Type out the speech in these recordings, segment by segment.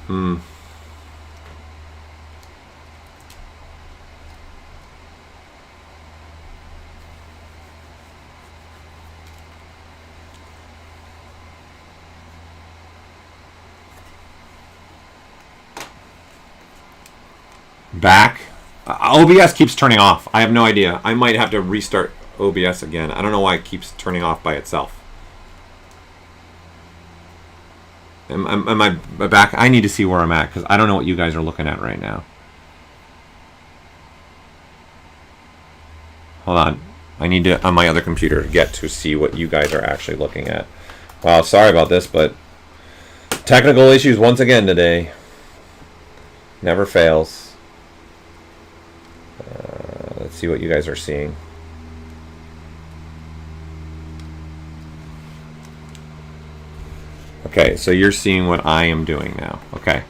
Hmm. Back. OBS keeps turning off. I have no idea. I might have to restart OBS again. I don't know why it keeps turning off by itself. Am I back? I need to see where I'm at because I don't know what you guys are looking at right now. Hold on. I need to, on my other computer, get to see what you guys are actually looking at. Wow, sorry about this, but technical issues once again today. Never fails. Let's see what you guys are seeing. Okay, so you're seeing what I am doing now. Okay.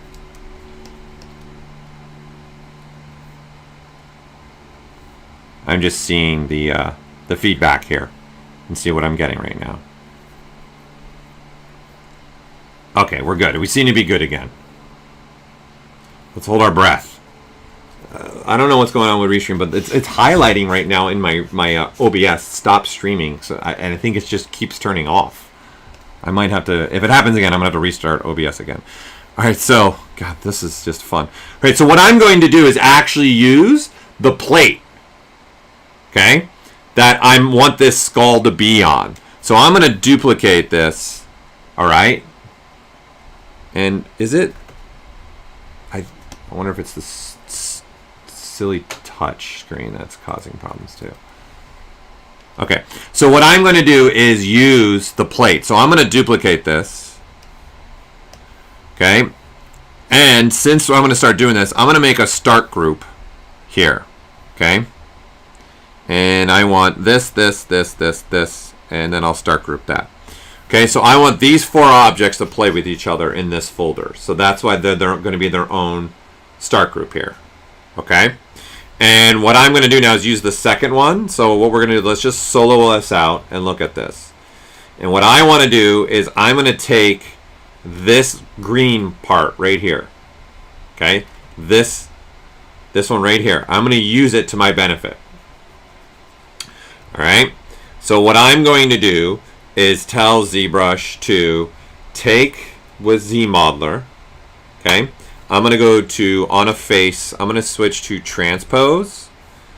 I'm just seeing the feedback here and see what I'm getting right now. Okay, we're good. We seem to be good again. Let's hold our breath. I don't know what's going on with Restream, but it's highlighting right now in my OBS stop streaming, and I think it just keeps turning off. I might have to, if it happens again, I'm gonna have to restart OBS again. All right, so God, this is just fun. All right, so what I'm going to do is actually use the plate, okay, that I want this skull to be on. So I'm gonna duplicate this. All right, and is it? I wonder if it's the silly touch screen that's causing problems too. Okay, so what I'm going to do is use the plate. So I'm going to duplicate this. Okay, and since I'm going to start doing this, I'm going to make a start group here. Okay, and I want this, and then I'll start group that. Okay, so I want these 4 objects to play with each other in this folder. So that's why they're going to be their own start group here. Okay, and what I'm going to do now is use the second one. So what we're going to do, let's just solo this out and look at this. And what I want to do is I'm going to take this green part right here. Okay, this one right here. I'm going to use it to my benefit. All right, so what I'm going to do is tell ZBrush to take with ZModeler. Okay, I'm going to go to on a face. I'm going to switch to transpose.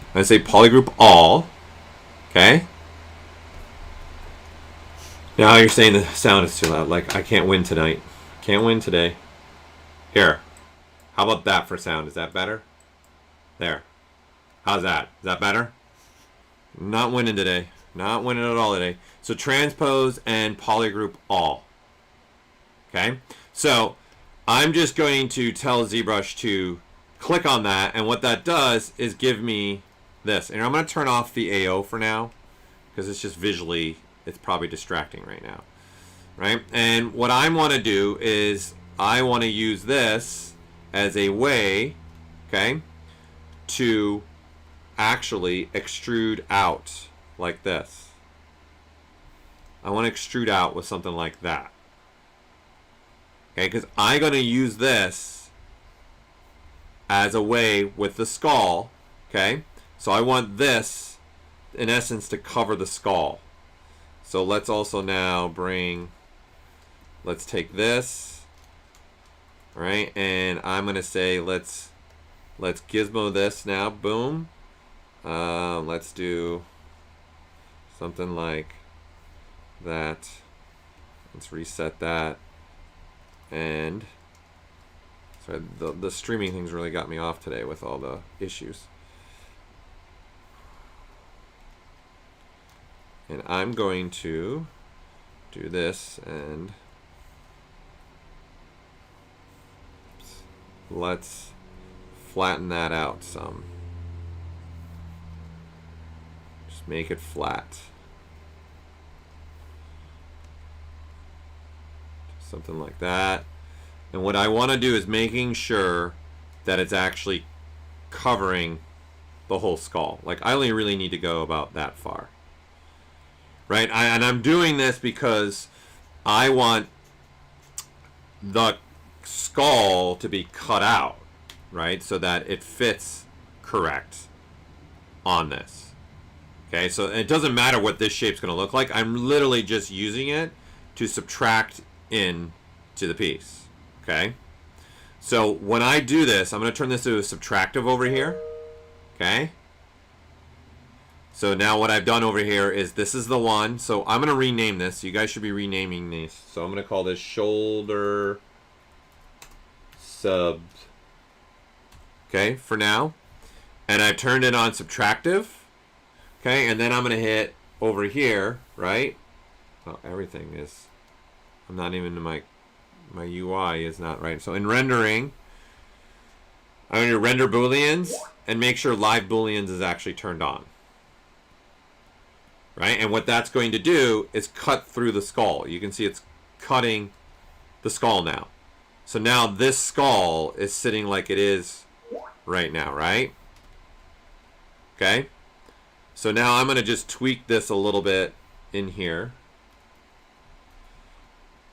I'm going to say polygroup all. Okay. Now you're saying the sound is too loud. Like I can't win tonight. Can't win today. Here. How about that for sound? Is that better? There. How's that? Is that better? Not winning today. Not winning at all today. So transpose and polygroup all. Okay. So I'm just going to tell ZBrush to click on that, and what that does is give me this. And I'm going to turn off the AO for now because it's just visually, it's probably distracting right now. Right? And what I want to do is I want to use this as a way, okay, to actually extrude out like this. I want to extrude out with something like that. Okay, because I'm going to use this as a way with the skull. Okay, so I want this, in essence, to cover the skull. So let's also now bring, let's take this, right, and I'm going to say let's gizmo this now. Boom. Let's do something like that. Let's reset that. And so the streaming things really got me off today with all the issues. And I'm going to do this and let's flatten that out some. Just make it flat. Something like that. And what I want to do is making sure that it's actually covering the whole skull. Like I only really need to go about that far. Right? And I'm doing this because I want the skull to be cut out, right? So that it fits correct on this. Okay, so it doesn't matter what this shape's going to look like. I'm literally just using it to subtract in to the piece. Okay, so when I do this, I'm going to turn this to a subtractive over here. Okay, so now what I've done over here is this is the one. So I'm going to rename this. You guys should be renaming these. So I'm going to call this shoulder sub. Okay, for now. And I've turned it on subtractive. Okay, and then I'm going to hit over here, right? Oh, everything is... I'm not even in my UI is not right. So in rendering, I'm going to render booleans and make sure live booleans is actually turned on. Right? And what that's going to do is cut through the skull. You can see it's cutting the skull now. So now this skull is sitting like it is right now, right? Okay? So now I'm going to just tweak this a little bit in here.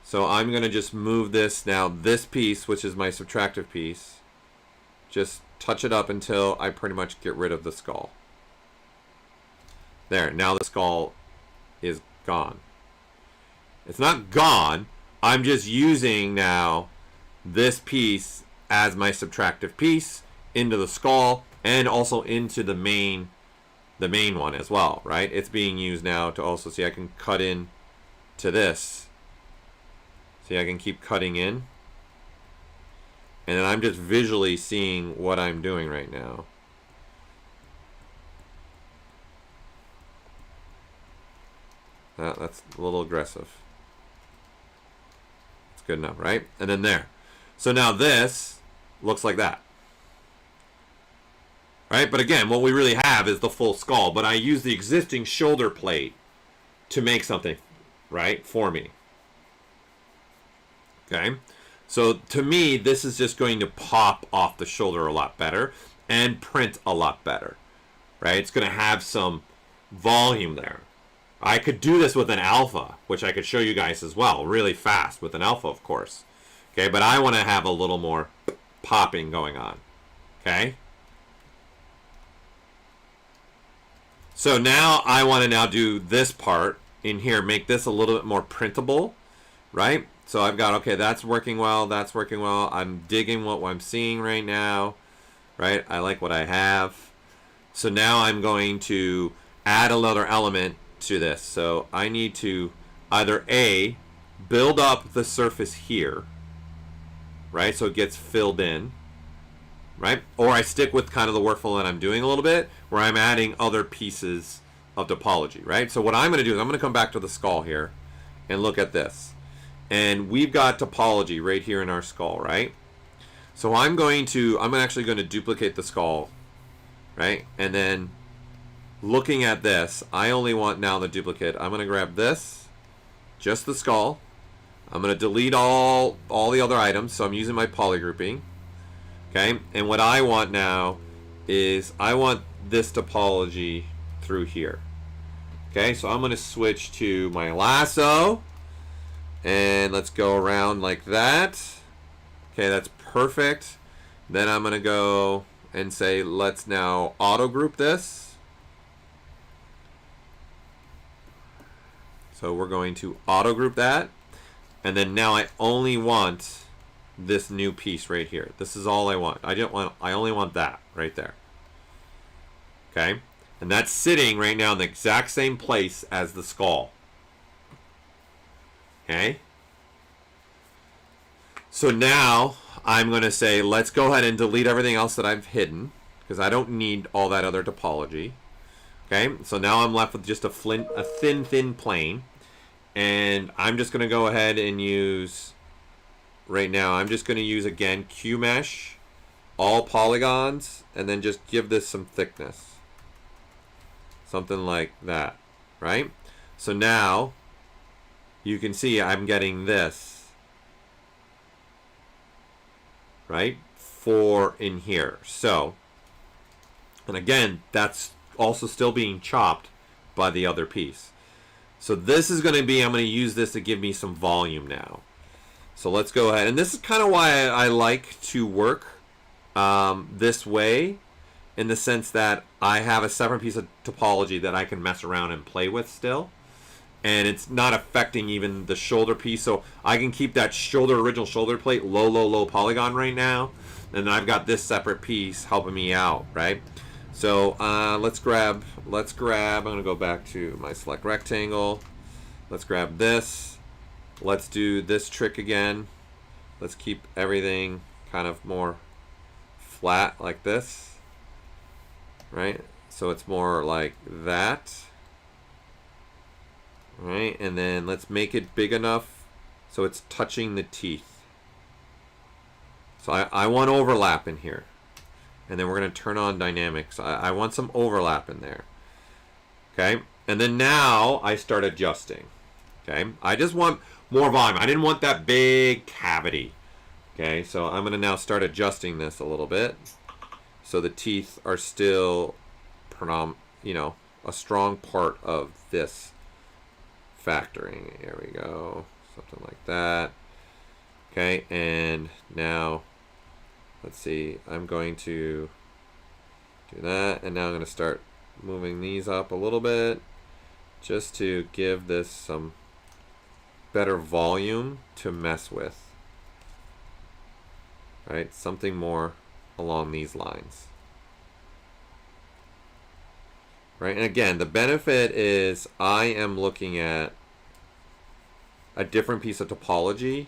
So I'm going to just move this now, this piece, which is my subtractive piece, just touch it up until I pretty much get rid of the skull. There, now the skull is gone. It's not gone, I'm just using now this piece as my subtractive piece into the skull and also into the main one as well, right? It's being used now to also see I can cut in to this. See, I can keep cutting in. And then I'm just visually seeing what I'm doing right now. That's a little aggressive. It's good enough, right? And then there. So now this looks like that. Right? But again, what we really have is the full skull. But I use the existing shoulder plate to make something, right, for me. Okay? So to me, this is just going to pop off the shoulder a lot better and print a lot better. Right? It's going to have some volume there. I could do this with an alpha, which I could show you guys as well, really fast with an alpha, of course. Okay, but I want to have a little more popping going on. Okay? So now I want to now do this part in here, make this a little bit more printable, right? So I've got, okay, that's working well, that's working well. I'm digging what I'm seeing right now, right? I like what I have. So now I'm going to add another element to this. So I need to either A, build up the surface here, right? So it gets filled in. Right? Or I stick with kind of the workflow that I'm doing a little bit, where I'm adding other pieces of topology, right? So what I'm going to do is I'm going to come back to the skull here and look at this. And we've got topology right here in our skull, right? So I'm actually going to duplicate the skull, right? And then looking at this, I only want now the duplicate. I'm going to grab this, just the skull. I'm going to delete all the other items, so I'm using my poly grouping. Okay, and what I want now is I want this topology through here. Okay, so I'm going to switch to my lasso and let's go around like that. Okay, that's perfect. Then I'm going to go and say let's now auto group this. So we're going to auto group that, and then now I only want this new piece right here. This is all I want. I only want that right there. Okay? And that's sitting right now in the exact same place as the skull. Okay? So now I'm going to say let's go ahead and delete everything else that I've hidden, because I don't need all that other topology. Okay? So now I'm left with just a thin plane, and I'm just going to go ahead and use right now, I'm just going to use, again, QMesh, all polygons, and then just give this some thickness. Something like that, right? So now, you can see I'm getting this, right, for in here. So, and again, that's also still being chopped by the other piece. So this is going to be, I'm going to use this to give me some volume now. So let's go ahead, and this is kind of why I like to work this way, in the sense that I have a separate piece of topology that I can mess around and play with still. And it's not affecting even the shoulder piece, so I can keep that original shoulder plate low polygon right now, and then I've got this separate piece helping me out, right? So let's grab, I'm gonna go back to my select rectangle. Let's grab this. Let's do this trick again. Let's keep everything kind of more flat like this, right? So it's more like that. Right, and then let's make it big enough so it's touching the teeth. So I want overlap in here. And then we're going to turn on dynamics. I want some overlap in there. Okay, and then now I start adjusting. Okay, I just want more volume. I didn't want that big cavity. Okay, so I'm going to now start adjusting this a little bit, so the teeth are still, a strong part of this factoring. Here we go, something like that. Okay, and now let's see, I'm going to do that, and now I'm going to start moving these up a little bit just to give this some better volume to mess with, right? Something more along these lines. Right, and again, the benefit is I am looking at a different piece of topology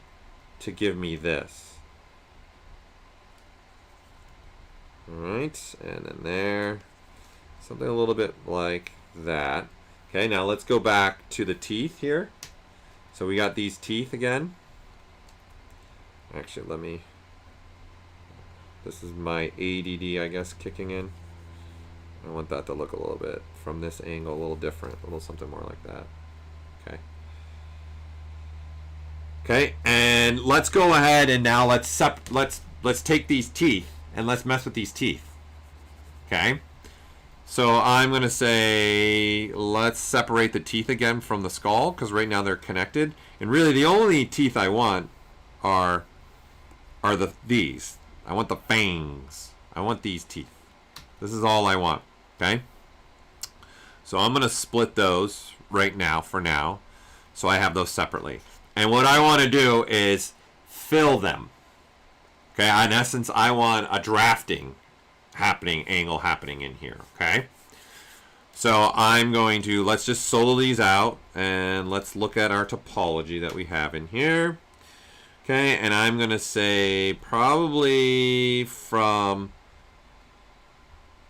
to give me this. Alright, and then there. Something a little bit like that. Okay, now let's go back to the teeth here. So we got these teeth again. Actually, this is my ADD, I guess, kicking in. I want that to look a little bit from this angle, a little different, a little something more like that. Okay. Okay, and let's go ahead and now let's take these teeth and let's mess with these teeth. Okay. So I'm gonna say let's separate the teeth again from the skull, because right now they're connected. And really, the only teeth I want are these. I want the fangs. I want these teeth. This is all I want. Okay. So I'm gonna split those right now for now, so I have those separately. And what I want to do is fill them. Okay. In essence, I want a drafting angle happening in here. Okay. So I'm going to, let's just solo these out and let's look at our topology that we have in here. Okay, and I'm going to say probably from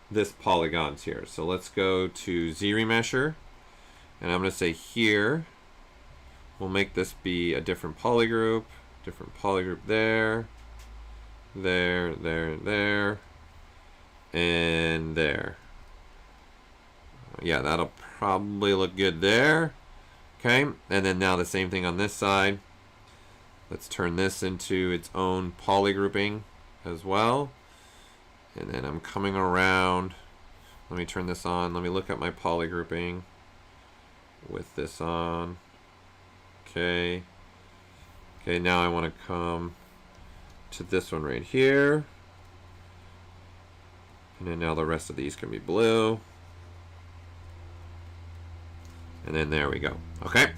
this polygons here. So let's go to ZRemesher, and I'm going to say here, we'll make this be a different polygroup there, there, and there. Yeah, that'll probably look good there. Okay, and then now the same thing on this side. Let's turn this into its own polygrouping as well. And then I'm coming around. Let me turn this on. Let me look at my polygrouping with this on. Okay. Okay, now I want to come to this one right here. And then now the rest of these can be blue. And then there we go. Okay.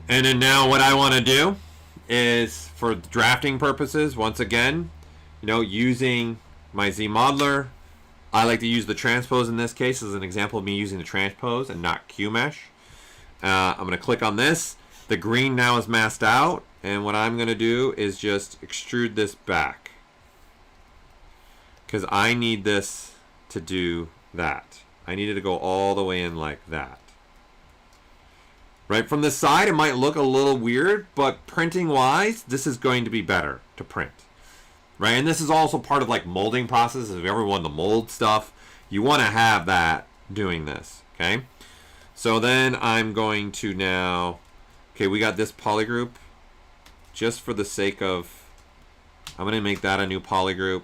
And then now what I want to do is, for drafting purposes, once again, using my Z modeler, I like to use the transpose in this case as an example of me using the transpose and not QMesh. I'm going to click on this. The green now is masked out, and what I'm going to do is just extrude this back, because I need this to do that. I need it to go all the way in like that. Right from the side, it might look a little weird, but printing wise, this is going to be better to print. Right, and this is also part of like molding process. If you ever want to mold stuff, you want to have that doing this. Okay, so then I'm going to now, okay, we got this polygroup. Just for the sake of, I'm going to make that a new polygroup,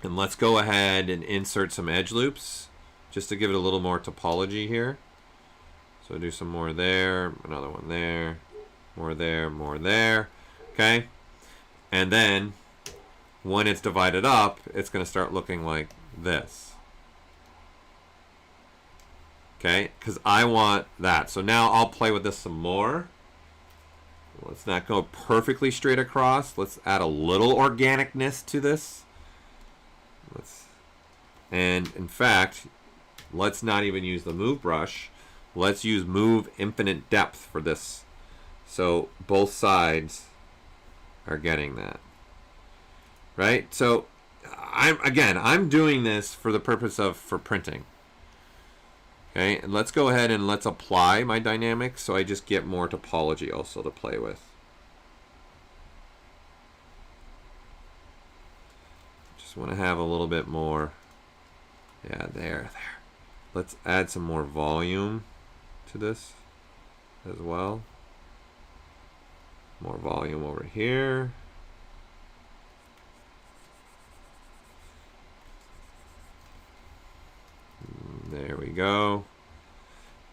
and let's go ahead and insert some edge loops just to give it a little more topology here. So do some more there, another one there, more there, more there. Okay? And then when it's divided up, it's going to start looking like this. Okay? Because I want that. So now I'll play with this some more. Let's not go perfectly straight across. Let's add a little organicness to this. And in fact, let's not even use the move brush. Let's use move infinite depth for this. So both sides are getting that. Right? So I'm doing this for the purpose of for printing. Okay, and let's go ahead and let's apply my dynamics so I just get more topology also to play with. Just want to have a little bit more. Yeah, there. Let's add some more volume to this as well. More volume over here. There we go.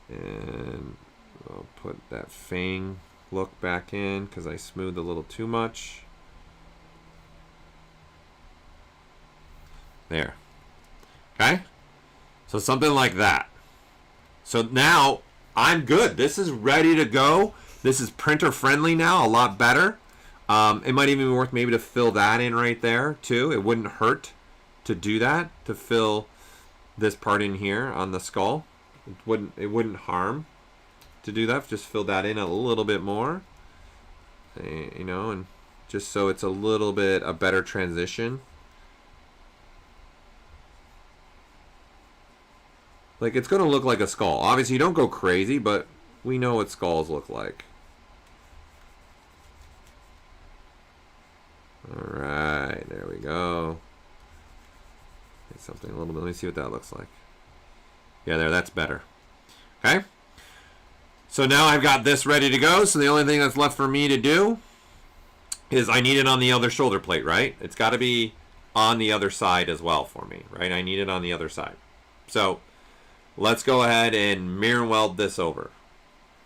And I'll put that fang look back in because I smoothed a little too much. There. Okay? So something like that. So now I'm good. This is ready to go. This is printer friendly now, a lot better. It might even be worth maybe to fill that in right there too. It wouldn't hurt to do that, to fill this part in here on the skull. It wouldn't harm to do that. Just fill that in a little bit more, you know, and just so it's a little bit a better transition. Like, it's going to look like a skull. Obviously, you don't go crazy, but we know what skulls look like. Alright, there we go. Something a little bit. Let me see what that looks like. Yeah, there, that's better. Okay? So now I've got this ready to go. So the only thing that's left for me to do is I need it on the other shoulder plate, right? It's got to be on the other side as well for me, right? I need it on the other side. So let's go ahead and mirror weld this over.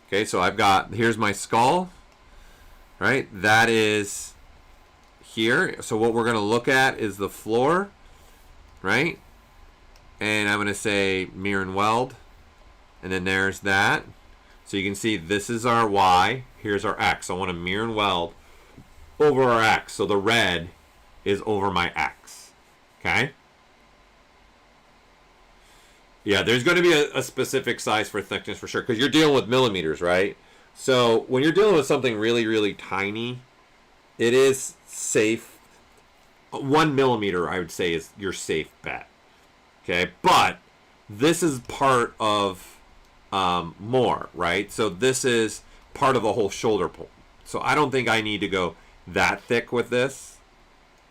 Okay, so I've got, here's my skull, right? That is here. So what we're going to look at is the floor, right? And I'm going to say mirror and weld. And then there's that. So you can see this is our Y. Here's our X. I want to mirror and weld over our X. So the red is over my X. Okay? Yeah, there's going to be a specific size for thickness for sure, because you're dealing with millimeters, right? So when you're dealing with something really, really tiny, it is safe. 1 millimeter, I would say, is your safe bet. Okay, but this is part of more, right? So this is part of the whole shoulder pull. So I don't think I need to go that thick with this,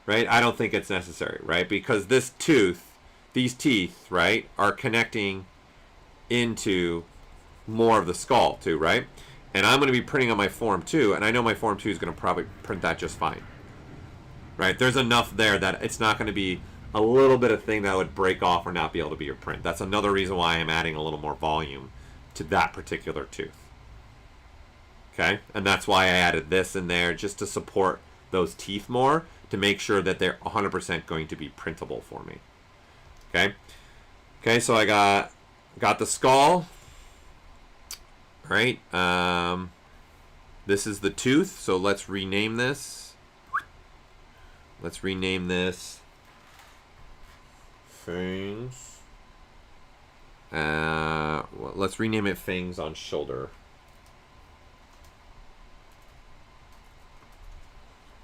right? I don't think it's necessary, right? Because this tooth, these teeth, right, are connecting into more of the skull too, right? And I'm going to be printing on my Form 2, and I know my Form 2 is going to probably print that just fine, right? There's enough there that it's not going to be a little bit of thing that would break off or not be able to be your print. That's another reason why I'm adding a little more volume to that particular tooth. Okay? And that's why I added this in there, just to support those teeth more, to make sure that they're 100% going to be printable for me. Okay? Okay, so I got the skull. All right. This is the tooth, so let's rename this. Let's rename this Fangs. Well, let's rename it Fangs on Shoulder.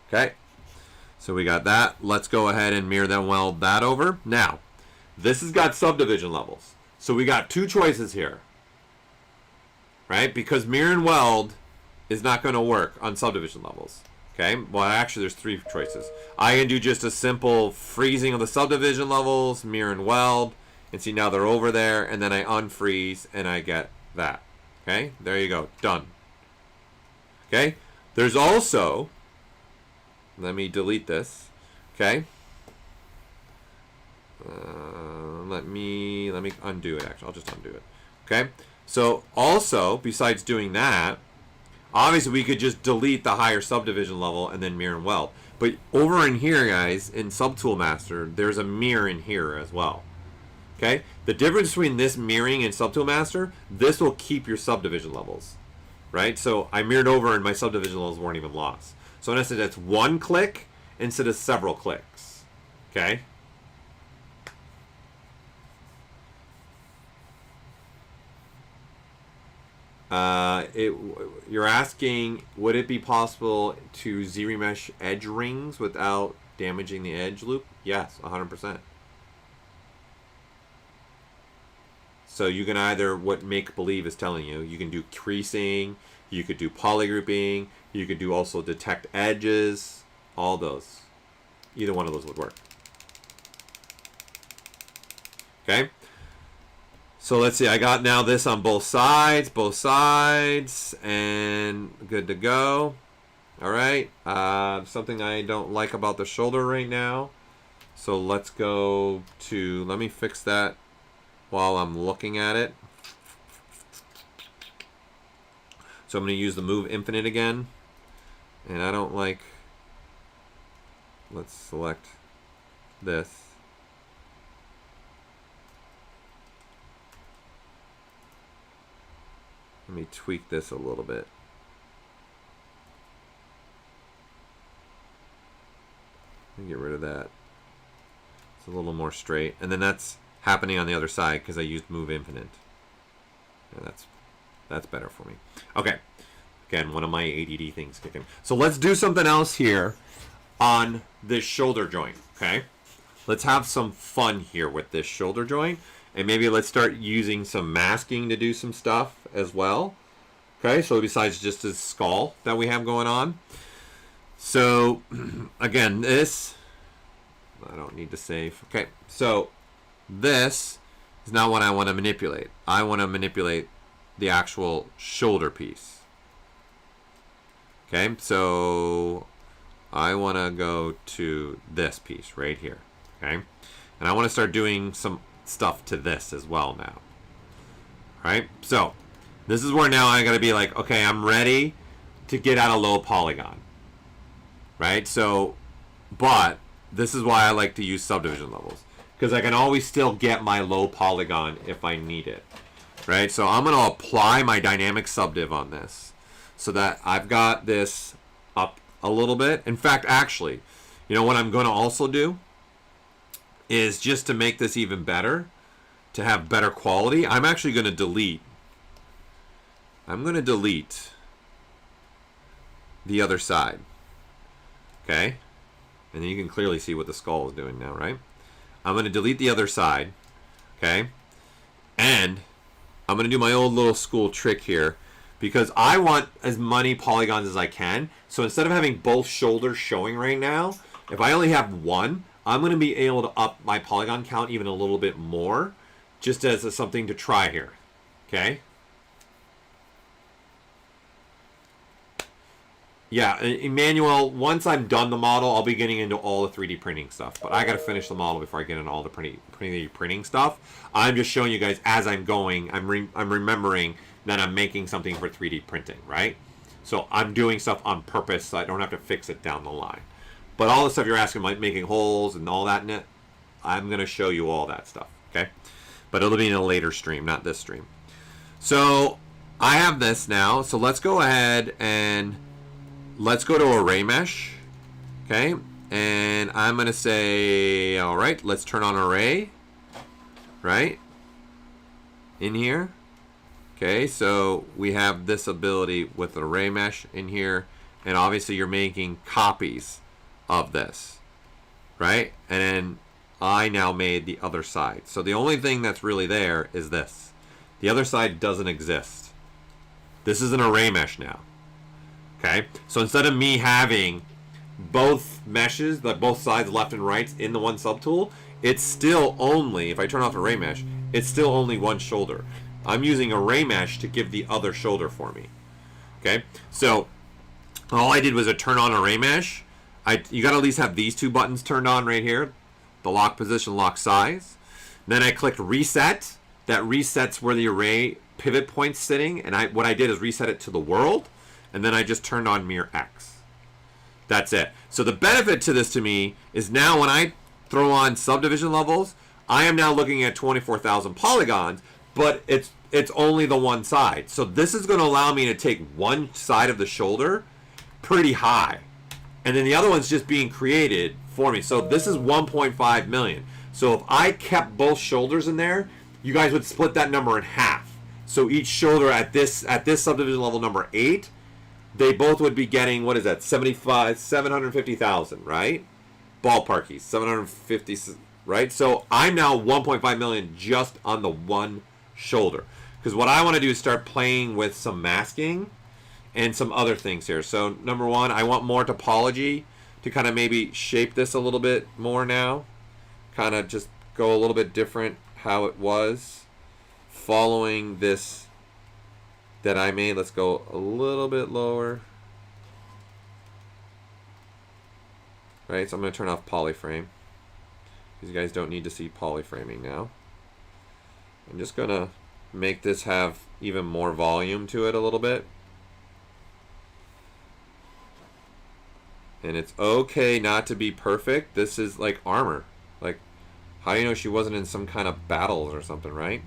Okay, so we got that. Let's go ahead and mirror then weld that over. Now, this has got subdivision levels. So we got two choices here, right? Because mirror and weld is not going to work on subdivision levels. Okay, well actually there's three choices. I can do just a simple freezing of the subdivision levels, mirror and weld, and see now they're over there, and then I unfreeze and I get that. Okay, there you go, done. Okay, there's also, let me delete this. Okay, let me undo it. Actually, I'll just undo it. Okay, so also besides doing that, Obviously, we could just delete the higher subdivision level and then mirror and weld. But over in here, guys, in Subtool Master, there's a mirror in here as well. Okay? The difference between this mirroring and Subtool Master, this will keep your subdivision levels. Right? So I mirrored over and my subdivision levels weren't even lost. So in essence, that's one click instead of several clicks. Okay? You're asking, would it be possible to Z-remesh edge rings without damaging the edge loop? Yes, 100%. So you can either, what Make Believe is telling you, you can do creasing, you could do polygrouping, you could do also detect edges, all those. Either one of those would work. Okay? So let's see, I got now this on both sides, and good to go. All right, something I don't like about the shoulder right now. So let's go to, let me fix that while I'm looking at it. So I'm going to use the Move Infinite again. And I don't like, let's select this. Let me tweak this a little bit. Let me get rid of that. It's a little more straight. And then that's happening on the other side because I used Move Infinite. And that's better for me. Okay. Again, one of my ADD things kicking. So let's do something else here on this shoulder joint. Okay. Let's have some fun here with this shoulder joint. And maybe let's start using some masking to do some stuff as well. Okay, so besides just this skull that we have going on. So, again, this, I don't need to save. Okay, so this is not what I want to manipulate. I want to manipulate the actual shoulder piece. Okay, so I want to go to this piece right here. Okay, and I want to start doing some stuff to this as well now. Right? So this is where now I gotta be like, okay, I'm ready to get out a low polygon. Right? So, but this is why I like to use subdivision levels, because I can always still get my low polygon if I need it. Right? So I'm gonna apply my dynamic subdiv on this so that I've got this up a little bit. In fact, actually, you know what I'm gonna also do is, just to make this even better, to have better quality, I'm actually going to delete. I'm going to delete the other side. Okay? And then you can clearly see what the skull is doing now, right? I'm going to delete the other side. Okay? And I'm going to do my old little school trick here, because I want as many polygons as I can. So instead of having both shoulders showing right now, if I only have one, I'm going to be able to up my polygon count even a little bit more, just as something to try here. Okay? Yeah, Emmanuel, once I'm done the model, I'll be getting into all the 3D printing stuff. But I got to finish the model before I get into all the 3D printing stuff. I'm just showing you guys as I'm going. I'm remembering that I'm making something for 3D printing, right? So I'm doing stuff on purpose so I don't have to fix it down the line. But all the stuff you're asking, like making holes and all that in it, I'm going to show you all that stuff, okay? But it'll be in a later stream, not this stream. So I have this now. So let's go ahead and let's go to Array Mesh, okay? And I'm going to say, all right, let's turn on Array, right? In here. Okay, so we have this ability with Array Mesh in here. And obviously you're making copies of this, right? And then I now made the other side. So the only thing that's really there is this. The other side doesn't exist. This is an array mesh now. Okay? So instead of me having both meshes, both sides left and right in the one subtool, it's still only, if I turn off array mesh, it's still only one shoulder. I'm using array mesh to give the other shoulder for me. Okay? So all I did was a turn on array mesh. You got to at least have these two buttons turned on right here, the lock position, lock size. Then I clicked reset. That resets where the array pivot point's sitting, and what I did is reset it to the world, and then I just turned on mirror X. That's it. So the benefit to this to me is now when I throw on subdivision levels, I am now looking at 24,000 polygons, but it's only the one side. So this is going to allow me to take one side of the shoulder pretty high, and then the other one's just being created for me. So this is 1.5 million. So if I kept both shoulders in there, you guys would split that number in half. So each shoulder at this subdivision level number 8, they both would be getting, what is that, 750,000, right? Ballparkies, 750, right? So I'm now 1.5 million just on the one shoulder. Because what I want to do is start playing with some masking and some other things here. So number one, I want more topology to kind of maybe shape this a little bit more now. Kind of just go a little bit different how it was following this that I made. Let's go a little bit lower. Right, so I'm going to turn off polyframe, because you guys don't need to see polyframing now. I'm just going to make this have even more volume to it a little bit. And it's okay not to be perfect. This is like armor. Like, how do you know she wasn't in some kind of battles or something, right?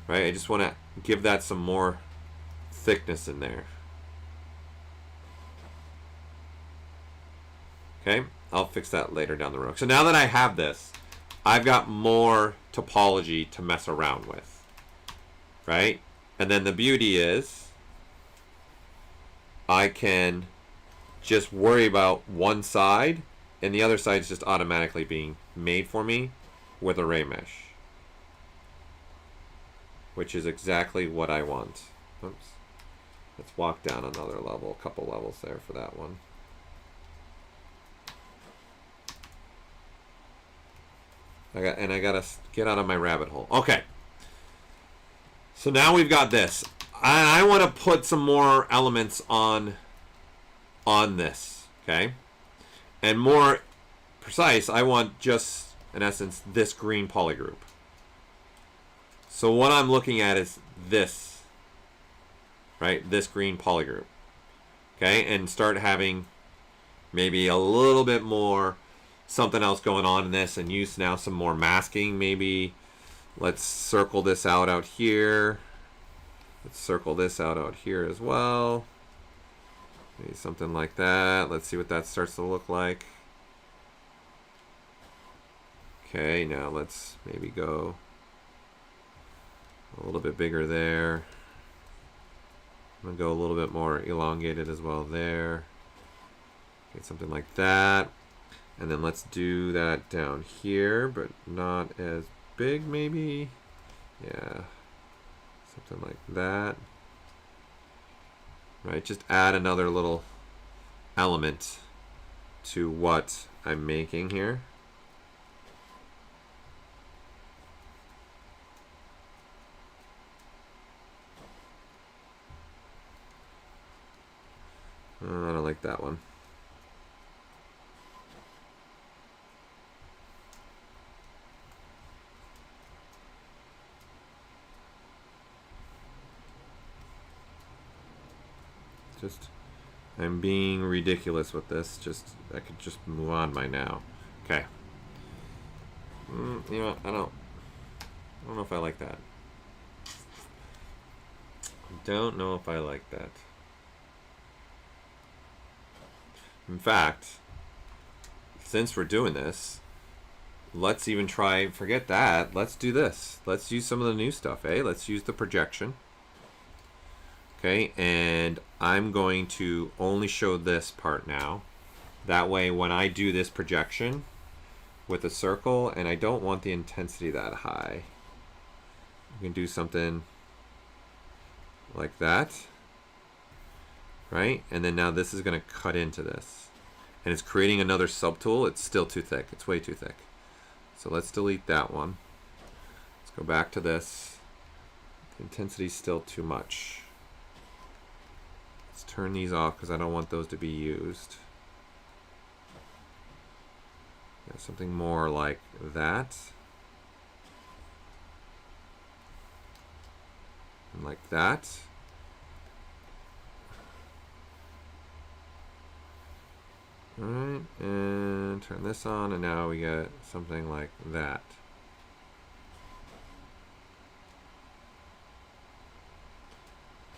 Right, I just want to give that some more thickness in there. Okay, I'll fix that later down the road. So now that I have this, I've got more topology to mess around with, right? And then the beauty is I can just worry about one side, and the other side is just automatically being made for me with array mesh, which is exactly what I want. Oops. Let's walk down another level, a couple levels there for that one. I gotta get out of my rabbit hole. Okay. So now we've got this. I want to put some more elements on this, okay? And more precise, I want just, in essence, this green polygroup. So what I'm looking at is this, right? This green polygroup, okay? And start having maybe a little bit more something else going on in this, and use now some more masking. Maybe let's circle this out here. Let's circle this out here as well. Maybe something like that. Let's see what that starts to look like. Okay, now let's maybe go a little bit bigger there. I'm gonna go a little bit more elongated as well there. Okay, something like that. And then let's do that down here, but not as big maybe. Yeah, something like that. Right, just add another little element to what I'm making here. I don't like that one. I'm being ridiculous with this. I could just move on by now. Okay. You know what? I don't know if I like that. Don't know if I like that. In fact, since we're doing this, let's even try, forget that. Let's do this. Let's use some of the new stuff, eh? Let's use the projection. Okay, and I'm going to only show this part now. That way when I do this projection with a circle, and I don't want the intensity that high, you can do something like that, right? And then now this is going to cut into this. And it's creating another subtool. It's still too thick. It's way too thick. So let's delete that one. Let's go back to this. The intensity is still too much. Let's turn these off because I don't want those to be used. Yeah, something more like that. And like that. Alright, and turn this on, and now we get something like that.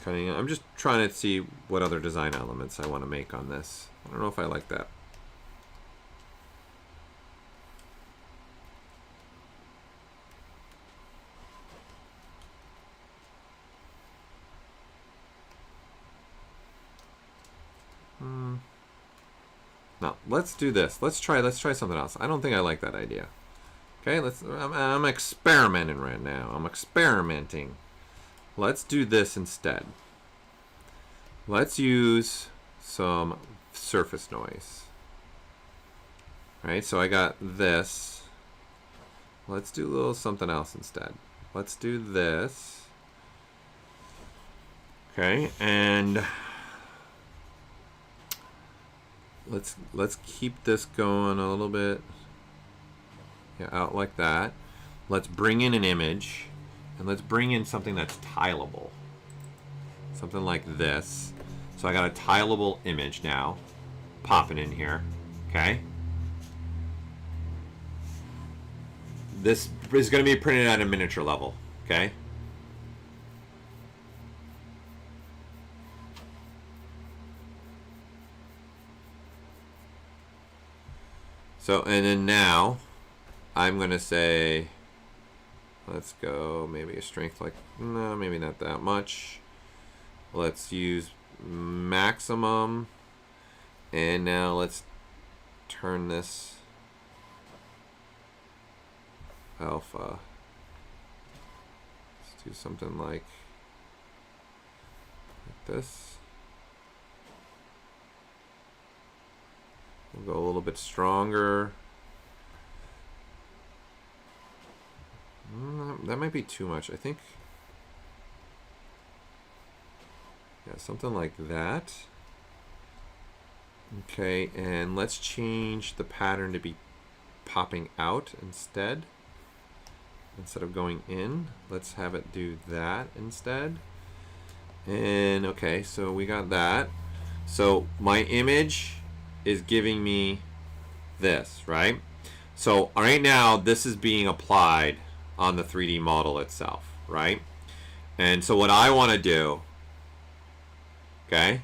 Cutting. I'm just trying to see what other design elements I want to make on this. I don't know if I like that. No, let's do this. Let's try something else. I don't think I like that idea. Okay, I'm experimenting right now. I'm experimenting. Let's do this instead. Let's use some surface noise. Alright, so I got this. Let's do a little something else instead. Let's do this. Okay, and let's keep this going a little bit. Yeah, out like that. Let's bring in an image, and let's bring in something that's tileable. Something like this. So I got a tileable image now popping in here. Okay. This is going to be printed at a miniature level. Okay. So, and then now I'm going to say, let's go maybe a strength like, no, maybe not that much. Let's use maximum. And now let's turn this alpha. Let's do something like this. We'll go a little bit stronger. That might be too much. I think, yeah, something like that. Okay, and let's change the pattern to be popping out instead of going in. Let's have it do that instead. And okay, so we got that. So my image is giving me this, right? So right now this is being applied on the 3D model itself, right? And so what I want to do, okay,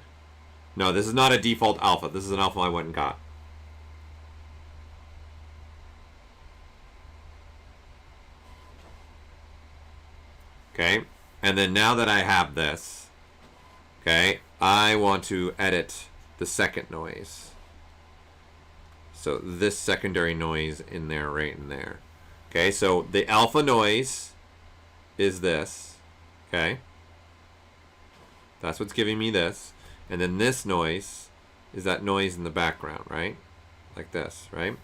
no, this is not a default alpha. This is an alpha I went and got. Okay, and then now that I have this, okay, I want to edit the second noise. So this secondary noise in there, right in there. Okay, so the alpha noise is this. Okay, that's what's giving me this. And then this noise is that noise in the background, right? Like this, right?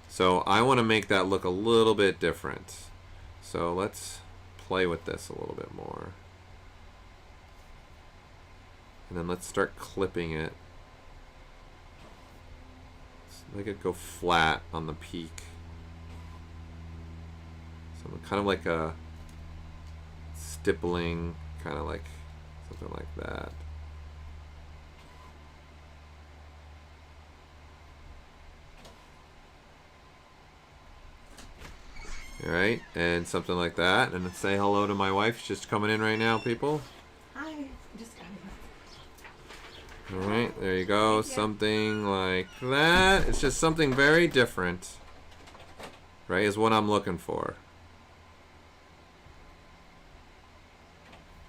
So I want to make that look a little bit different. So let's play with this a little bit more. And then let's start clipping it. Let's make it go flat on the peak. So kind of like a stippling, kind of like something like that. Alright, and something like that. And let's say hello to my wife. She's just coming in right now, people. Hi, just got here. Alright, there you go. Something like that. It's just something very different. Right, is what I'm looking for.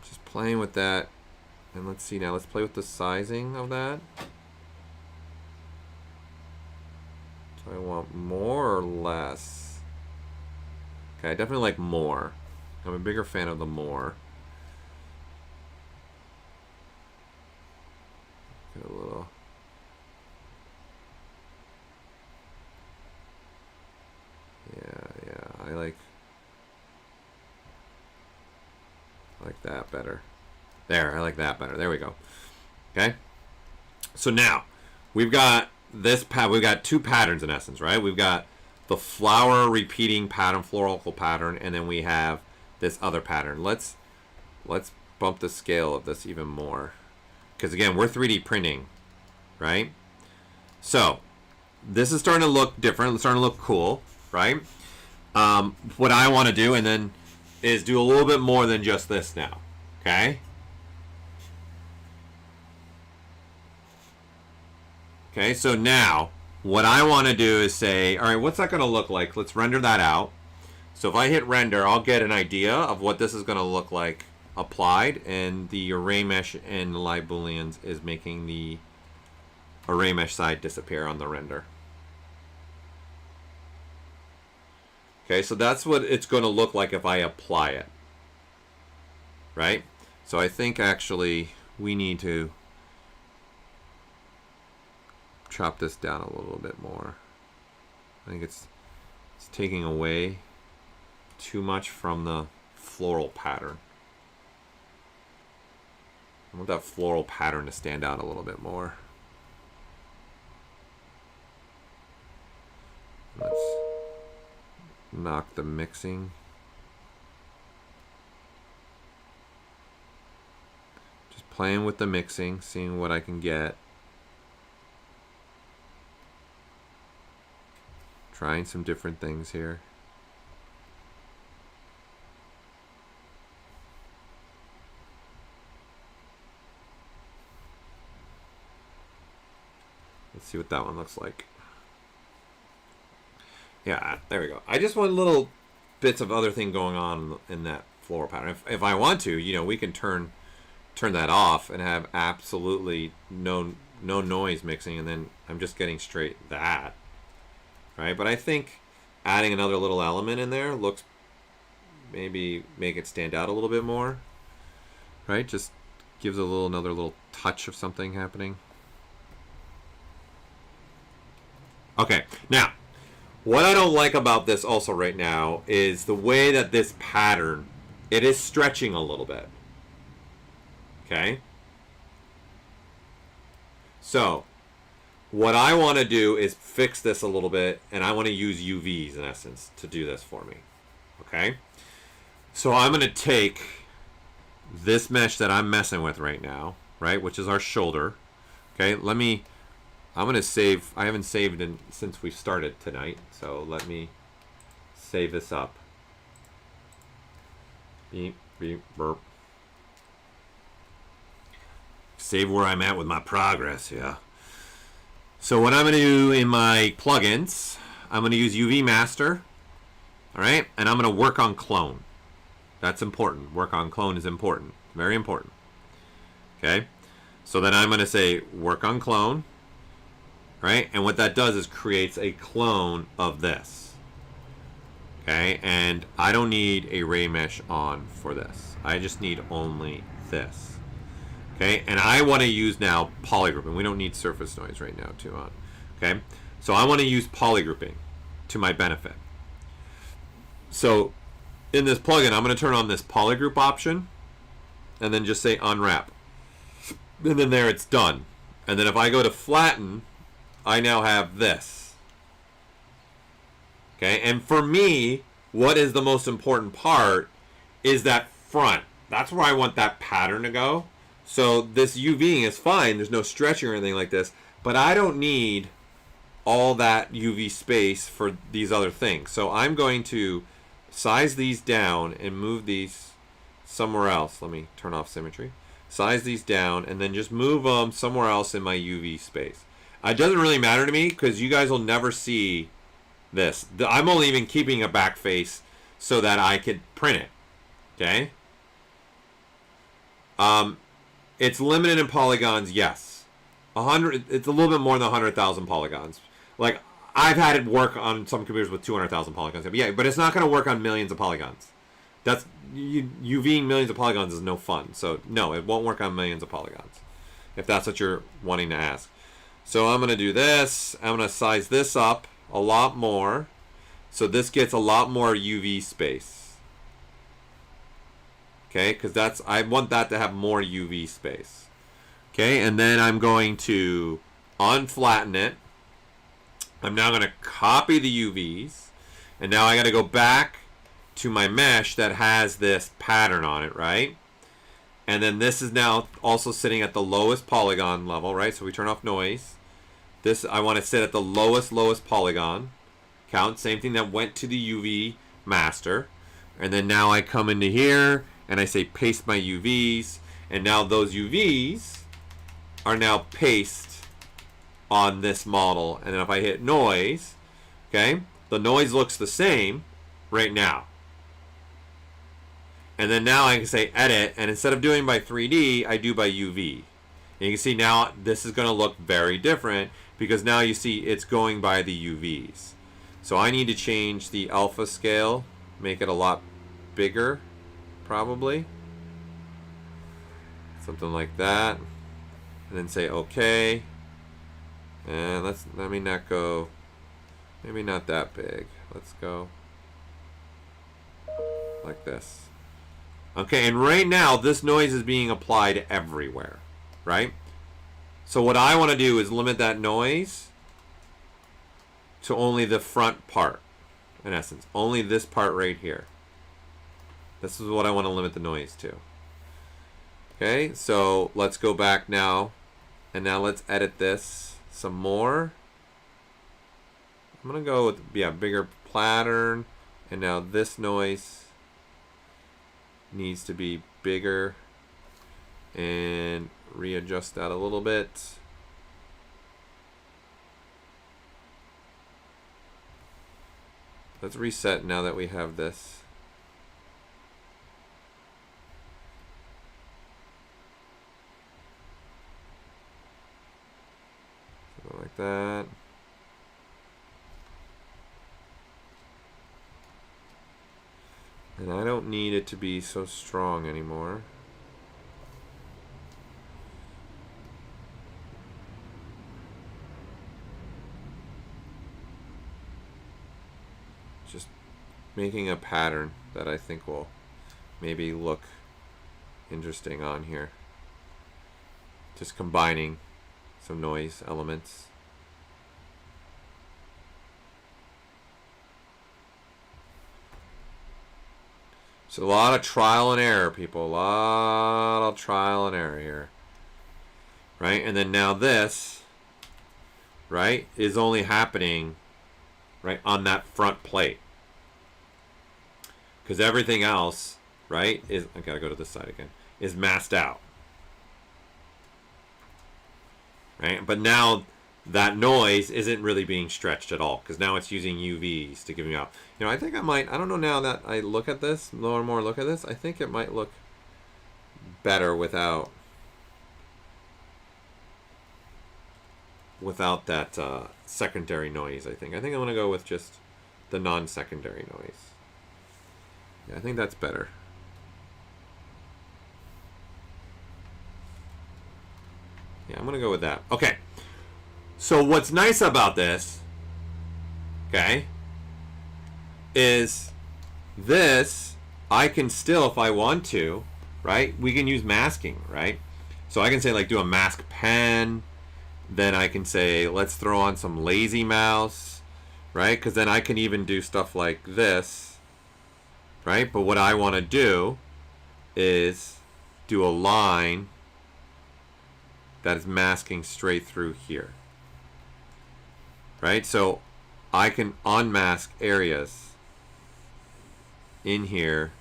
Just playing with that. And let's see now. Let's play with the sizing of that. Do I want more or less? Okay, I definitely like more. I'm a bigger fan of the more. Get a little. Yeah, I like that better. There, I like that better. There we go. Okay. So now we've got this we've got two patterns in essence, right? We've got the flower repeating pattern, florical pattern, and then we have this other pattern. Let's bump the scale of this even more, because again, we're 3D printing, right? So this is starting to look different. It's starting to look cool, right? What I want to do and then is do a little bit more than just this now. Okay? Okay, so now what I want to do is say, all right, what's that going to look like? Let's render that out. So if I hit render, I'll get an idea of what this is going to look like applied, and the array mesh and the live booleans is making the array mesh side disappear on the render. Okay, so that's what it's going to look like if I apply it. Right? So I think actually we need to chop this down a little bit more. I think it's taking away too much from the floral pattern. I want that floral pattern to stand out a little bit more. Let's knock the mixing. Just playing with the mixing, seeing what I can get. Trying some different things here. Let's see what that one looks like. Yeah, there we go. I just want little bits of other thing going on in that floral pattern. If I want to, you know, we can turn that off and have absolutely no noise mixing, and then I'm just getting straight that. Right? But I think adding another little element in there looks, maybe make it stand out a little bit more. Right? Just gives another little touch of something happening. Okay, now, what I don't like about this also right now is the way that this pattern, it is stretching a little bit. Okay? So, what I want to do is fix this a little bit, and I want to use UVs in essence to do this for me. Okay? So I'm going to take this mesh that I'm messing with right now, right, which is our shoulder. Okay, I'm going to save. I haven't saved since we started tonight, so let me save this up. Beep, beep, burp. Save where I'm at with my progress, yeah. So what I'm going to do in my plugins, I'm going to use UV Master, all right, and I'm going to work on clone. That's important. Work on clone is important, very important. Okay, so then I'm going to say work on clone. Right, and what that does is creates a clone of this. Okay, and I don't need a ray mesh on for this. I just need only this. Okay, and I want to use now polygrouping. We don't need surface noise right now too on. Okay, so I want to use polygrouping to my benefit. So in this plugin, I'm going to turn on this polygroup option, and then just say unwrap, and then there it's done. And then if I go to flatten, I now have this. Okay, and for me, what is the most important part is that front. That's where I want that pattern to go. So this UVing is fine. There's no stretching or anything like this, but I don't need all that UV space for these other things. So I'm going to size these down and move these somewhere else. Let me turn off symmetry. Size these down and then just move them somewhere else in my UV space. It doesn't really matter to me because you guys will never see this. I'm only even keeping a back face so that I could print it. Okay? It's limited in polygons, yes. 100. It's a little bit more than 100,000 polygons. Like, I've had it work on some computers with 200,000 polygons. Yeah, but it's not going to work on millions of polygons. That's UVing millions of polygons is no fun. So no, it won't work on millions of polygons. If that's what you're wanting to ask. So I'm going to do this. I'm going to size this up a lot more. So this gets a lot more UV space. Okay, because I want that to have more UV space. Okay, and then I'm going to unflatten it. I'm now going to copy the UVs. And now I got to go back to my mesh that has this pattern on it, right? And then this is now also sitting at the lowest polygon level, right? So we turn off noise. This, I want to sit at the lowest polygon count. Same thing that went to the UV master. And then now I come into here and I say paste my UVs. And now those UVs are now pasted on this model. And then if I hit noise, okay, the noise looks the same right now. And then now I can say edit, and instead of doing by 3D, I do by UV. And you can see now this is going to look very different because now you see it's going by the UVs. So I need to change the alpha scale, make it a lot bigger, probably. Something like that. And then say OK. And let me not go, maybe not that big. Let's go like this. Okay, and right now this noise is being applied everywhere, right? So what I want to do is limit that noise to only the front part, in essence, only this part right here. This is what I want to limit the noise to. Okay, so let's go back now, and now let's edit this some more. I'm gonna go with bigger pattern, and now this noise needs to be bigger, and readjust that a little bit. Let's reset now that we have this. Something like that. And I don't need it to be so strong anymore. Just making a pattern that I think will maybe look interesting on here. Just combining some noise elements. So a lot of trial and error, people. A lot of trial and error here. Right? And then now this, right, is only happening right on that front plate. Because everything else, right, is, I gotta go to this side again, is masked out. Right? But now that noise isn't really being stretched at all, because now it's using UVs to give me out. You know, I think I might, I don't know, now that I look at this, more and more look at this, I think it might look better without that secondary noise, I think. I think I'm going to go with just the non-secondary noise. Yeah, I think that's better. Yeah, I'm going to go with that. Okay. So what's nice about this, okay, is this, I can still, if I want to, right, we can use masking, right? So I can say, like, do a mask pen, then I can say, let's throw on some lazy mouse, right? Because then I can even do stuff like this, right? But what I want to do is do a line that is masking straight through here. Right, so I can unmask areas in here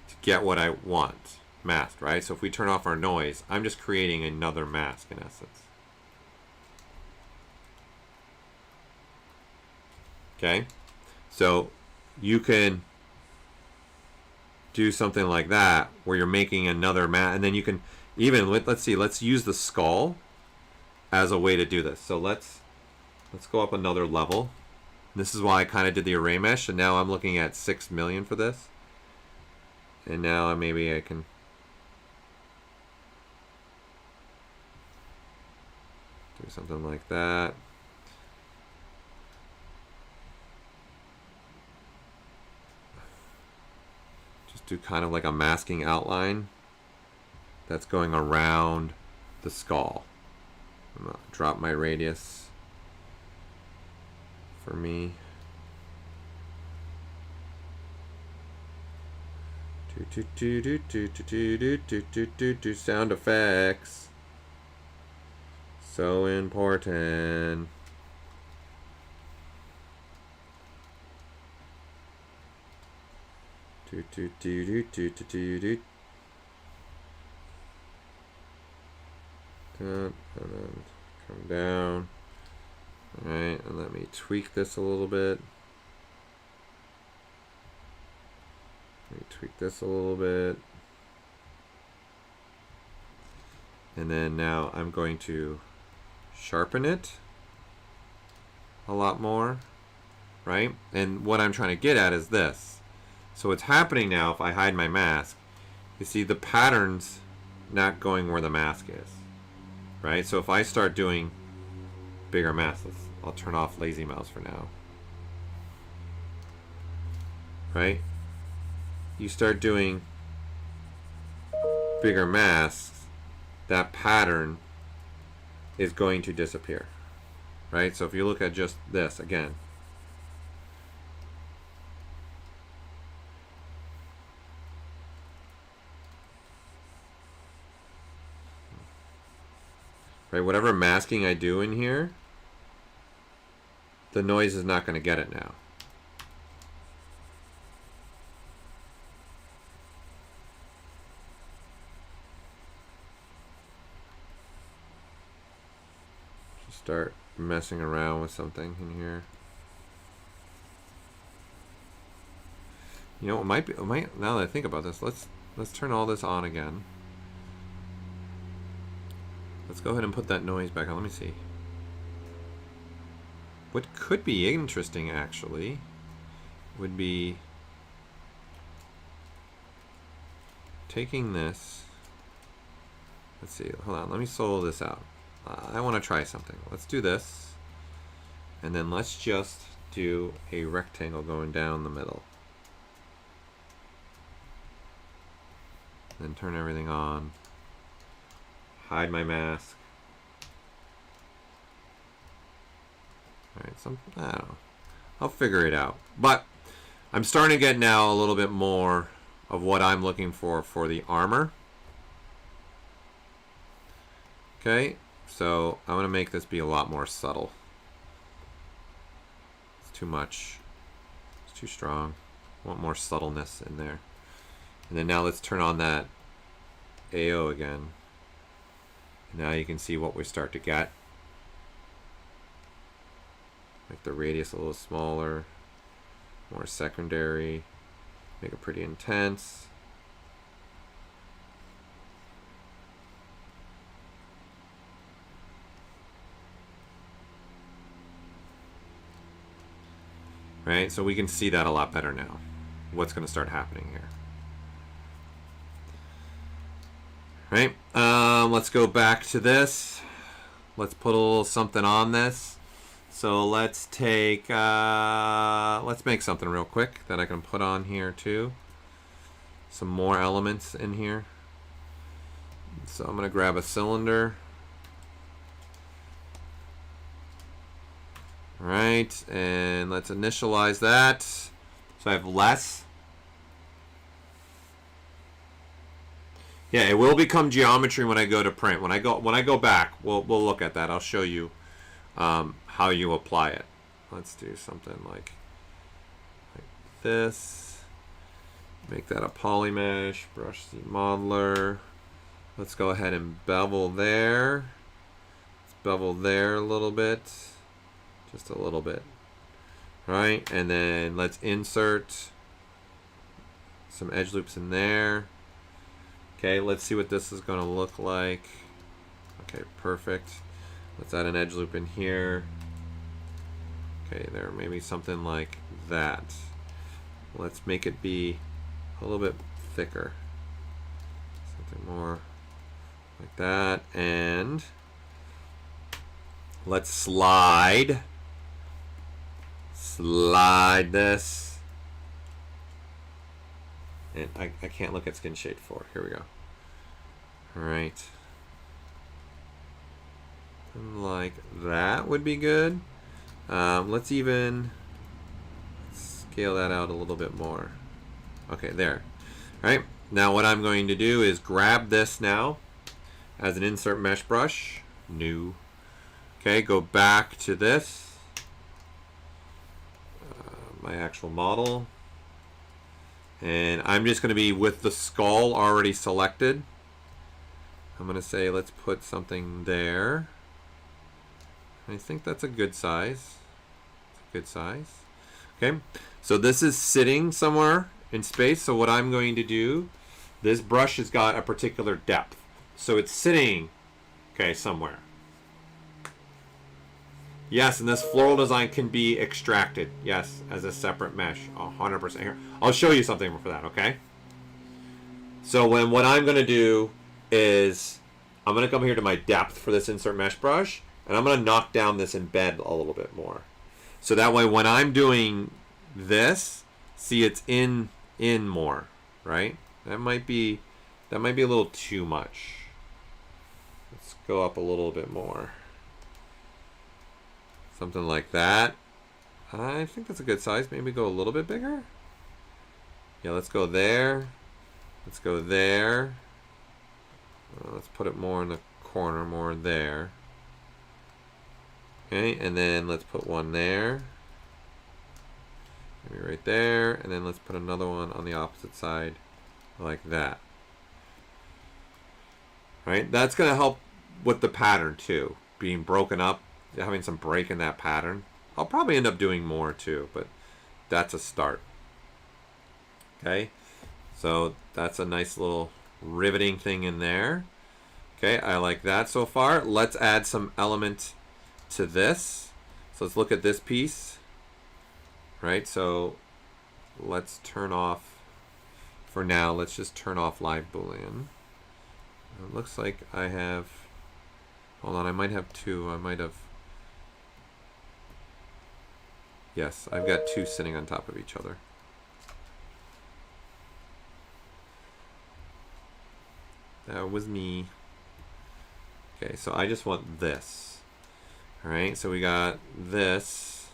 to get what I want masked, right? So if we turn off our noise, I'm just creating another mask in essence. Okay, so you can do something like that where you're making another mask, and then you can even, let's see, let's use the skull as a way to do this. So let's go up another level. This is why I kind of did the array mesh, and now I'm looking at 6 million for this. And now maybe I can do something like that. Just do kind of like a masking outline that's going around the skull. I'm gonna drop my radius for me. Sound effects. So important. Do do do do do do do do. And then come down. Alright, and let me tweak this a little bit. Let me tweak this a little bit. And then now I'm going to sharpen it a lot more, right? And what I'm trying to get at is this. So what's happening now, if I hide my mask, you see the pattern's not going where the mask is, right? So if I start doing bigger masks, I'll turn off lazy mouse for now, right? You start doing bigger masks, that pattern is going to disappear, right? So if you look at just this again, right, whatever masking I do in here, the noise is not going to get it now. Start messing around with something in here. You know, it might be. Now that I think about this, let's turn all this on again. Let's go ahead and put that noise back on. Let me see. What could be interesting, actually, would be taking this. Let's see. Hold on. Let me solo this out. I want to try something. Let's do this. And then let's just do a rectangle going down the middle. Then turn everything on. Hide my mask. Alright, I don't know. I'll figure it out. But I'm starting to get now a little bit more of what I'm looking for the armor. Okay. So I'm going to make this be a lot more subtle. It's too much. It's too strong. I want more subtleness in there. And then now let's turn on that AO again. And now you can see what we start to get. Make the radius a little smaller. More secondary. Make it pretty intense. Right, so we can see that a lot better now. What's going to start happening here? Right, let's go back to this. Let's put a little something on this. So let's take, let's make something real quick that I can put on here too. Some more elements in here. So I'm going to grab a cylinder. Right, and let's initialize that. So I have less. Yeah, it will become geometry when I go to print. When I go back, we'll look at that. I'll show you how you apply it. Let's do something like this. Make that a poly mesh. Brush the modeler. Let's go ahead and bevel there. Let's bevel there a little bit. Just a little bit. Right, and then let's insert some edge loops in there. Okay, let's see what this is going to look like. Okay, perfect. Let's add an edge loop in here. Okay, there, maybe something like that. Let's make it be a little bit thicker. Something more like that. And let's slide this. And I can't look at skin shade 4. Here we go. Alright. Like that would be good. Let's even scale that out a little bit more. Okay, there. Alright, now what I'm going to do is grab this now as an insert mesh brush. New. Okay, go back to this, my actual model, and I'm just going to be with the skull already selected. I'm going to say let's put something there. I think that's a good size. It's a good size. Okay, so this is sitting somewhere in space. So what I'm going to do, this brush has got a particular depth, so it's sitting, okay, somewhere. Yes, and this floral design can be extracted, yes, as a separate mesh, 100%. Here, I'll show you something for that, okay? So what I'm going to do is I'm going to come here to my depth for this insert mesh brush, and I'm going to knock down this embed a little bit more. So that way when I'm doing this, see, it's in more, right? That might be a little too much. Let's go up a little bit more. Something like that. I think that's a good size. Maybe go a little bit bigger. Yeah, let's go there. Let's go there. Let's put it more in the corner, more there. Okay, and then let's put one there. Maybe right there. And then let's put another one on the opposite side like that. Right? That's going to help with the pattern too. Being broken up, having some break in that pattern. I'll probably end up doing more too, but that's a start. Okay, so that's a nice little riveting thing in there. Okay, I like that so far. Let's add some element to this. So let's look at this piece. Right, so let's turn off, for now, let's just turn off live boolean. It looks like I have, hold on, I might have two. I might have, yes, I've got two sitting on top of each other. That was me. Okay, so I just want this. Alright, so we got this.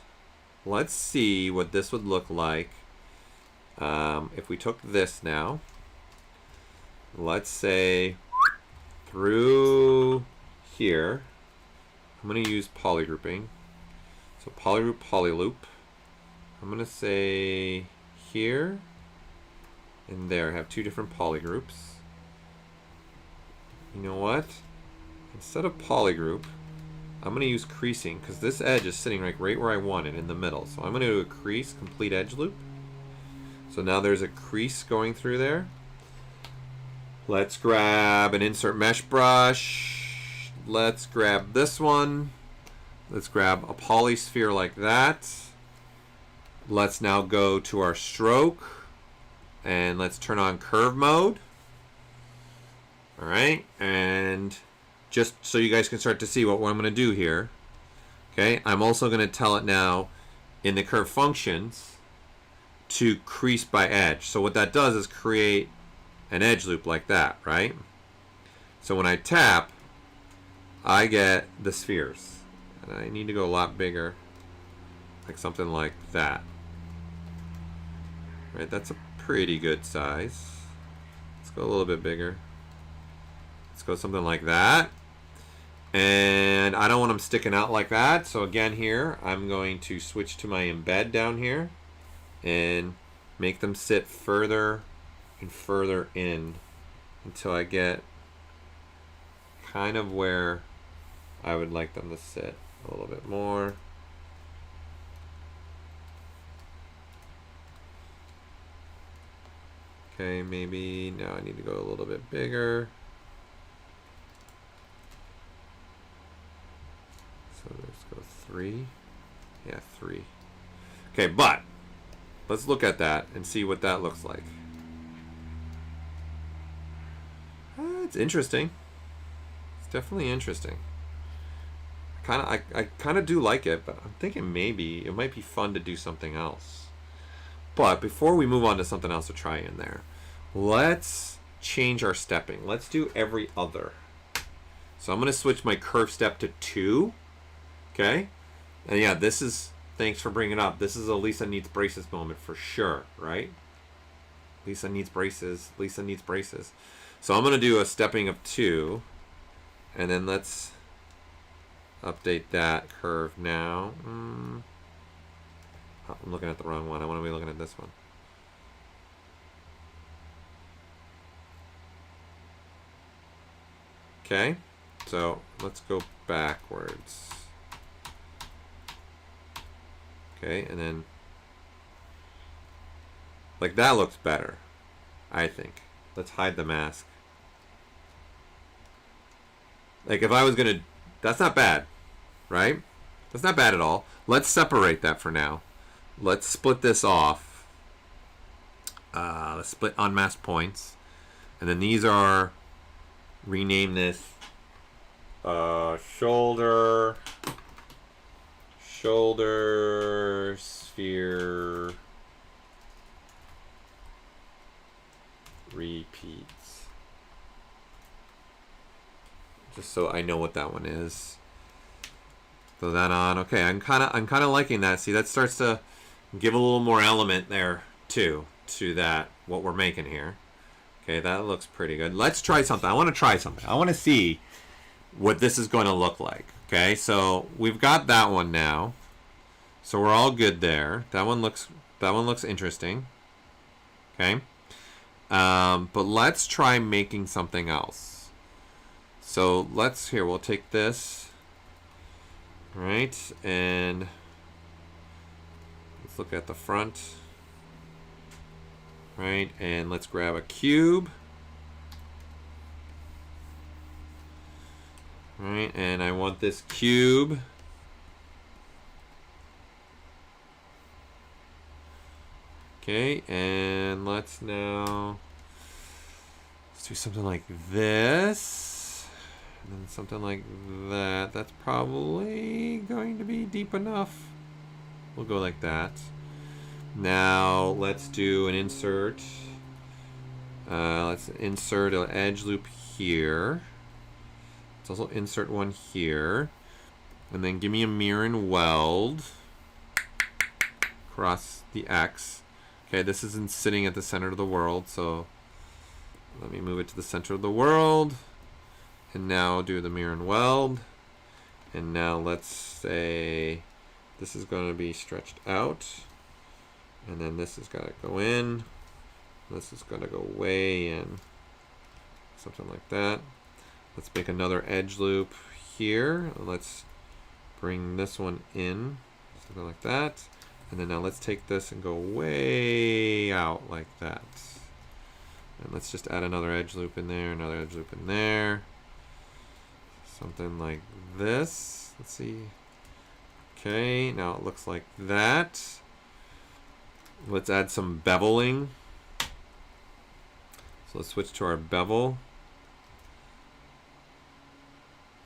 Let's see what this would look like if we took this now. Let's say through here. I'm going to use polygrouping. So polygroup, polyloop. I'm going to say here and there. I have two different polygroups. You know what? Instead of polygroup, I'm going to use creasing because this edge is sitting right where I want it, in the middle. So I'm going to do a crease, complete edge loop. So now there's a crease going through there. Let's grab an insert mesh brush. Let's grab this one. Let's grab a polysphere like that. Let's now go to our stroke and let's turn on curve mode. Alright, and just so you guys can start to see what I'm going to do here. Okay, I'm also going to tell it now in the curve functions to crease by edge. So what that does is create an edge loop like that, right? So when I tap, I get the spheres. And I need to go a lot bigger, like something like that. Right, that's a pretty good size. Let's go a little bit bigger. Let's go something like that. And I don't want them sticking out like that. So again here, I'm going to switch to my embed down here and make them sit further and further in until I get kind of where I would like them to sit. A little bit more. Okay, maybe now I need to go a little bit bigger. So let's go 3. Yeah, 3. Okay, but let's look at that and see what that looks like. It's interesting. It's definitely interesting. I kind of do like it, but I'm thinking maybe it might be fun to do something else. But before we move on to something else to try in there, let's change our stepping. Let's do every other. So I'm going to switch my curve step to 2. Okay? And yeah, this is, thanks for bringing it up. This is a Lisa needs braces moment for sure, right? Lisa needs braces. Lisa needs braces. So I'm going to do a stepping of 2. And then let's update that curve now. Oh, I'm looking at the wrong one. I want to be looking at this one. Okay, so let's go backwards. Okay, and then like that looks better, I think. Let's hide the mask. Like if I was gonna, that's not bad, right? That's not bad at all. Let's separate that for now. Let's split this off. Let's split unmasked points, and then these are, rename this shoulder sphere repeats, just so I know what that one is. Throw that on. Okay, I'm kind of liking that. See, that starts to give a little more element there too to that what we're making here. Okay, that looks pretty good. Let's try something. I want to try something. I want to see what this is going to look like. Okay, so we've got that one now. So we're all good there. That one looks interesting. Okay. But let's try making something else. So we'll take this. Right, and let's look at the front. Right, and let's grab a cube. Right, and I want this cube. Okay, and let's do something like this. And then something like that. That's probably going to be deep enough. We'll go like that. Now let's do an insert. Let's insert an edge loop here. Let's also insert one here. And then give me a mirror and weld across the X. Okay, this isn't sitting at the center of the world, so let me move it to the center of the world. And now do the mirror and weld. And now let's say this is going to be stretched out. And then this has got to go in. This is going to go way in. Something like that. Let's make another edge loop here. Let's bring this one in. Something like that. And then now let's take this and go way out like that. And let's just add another edge loop in there, another edge loop in there. Something like this. Let's see. Okay, now it looks like that. Let's add some beveling. So let's switch to our bevel.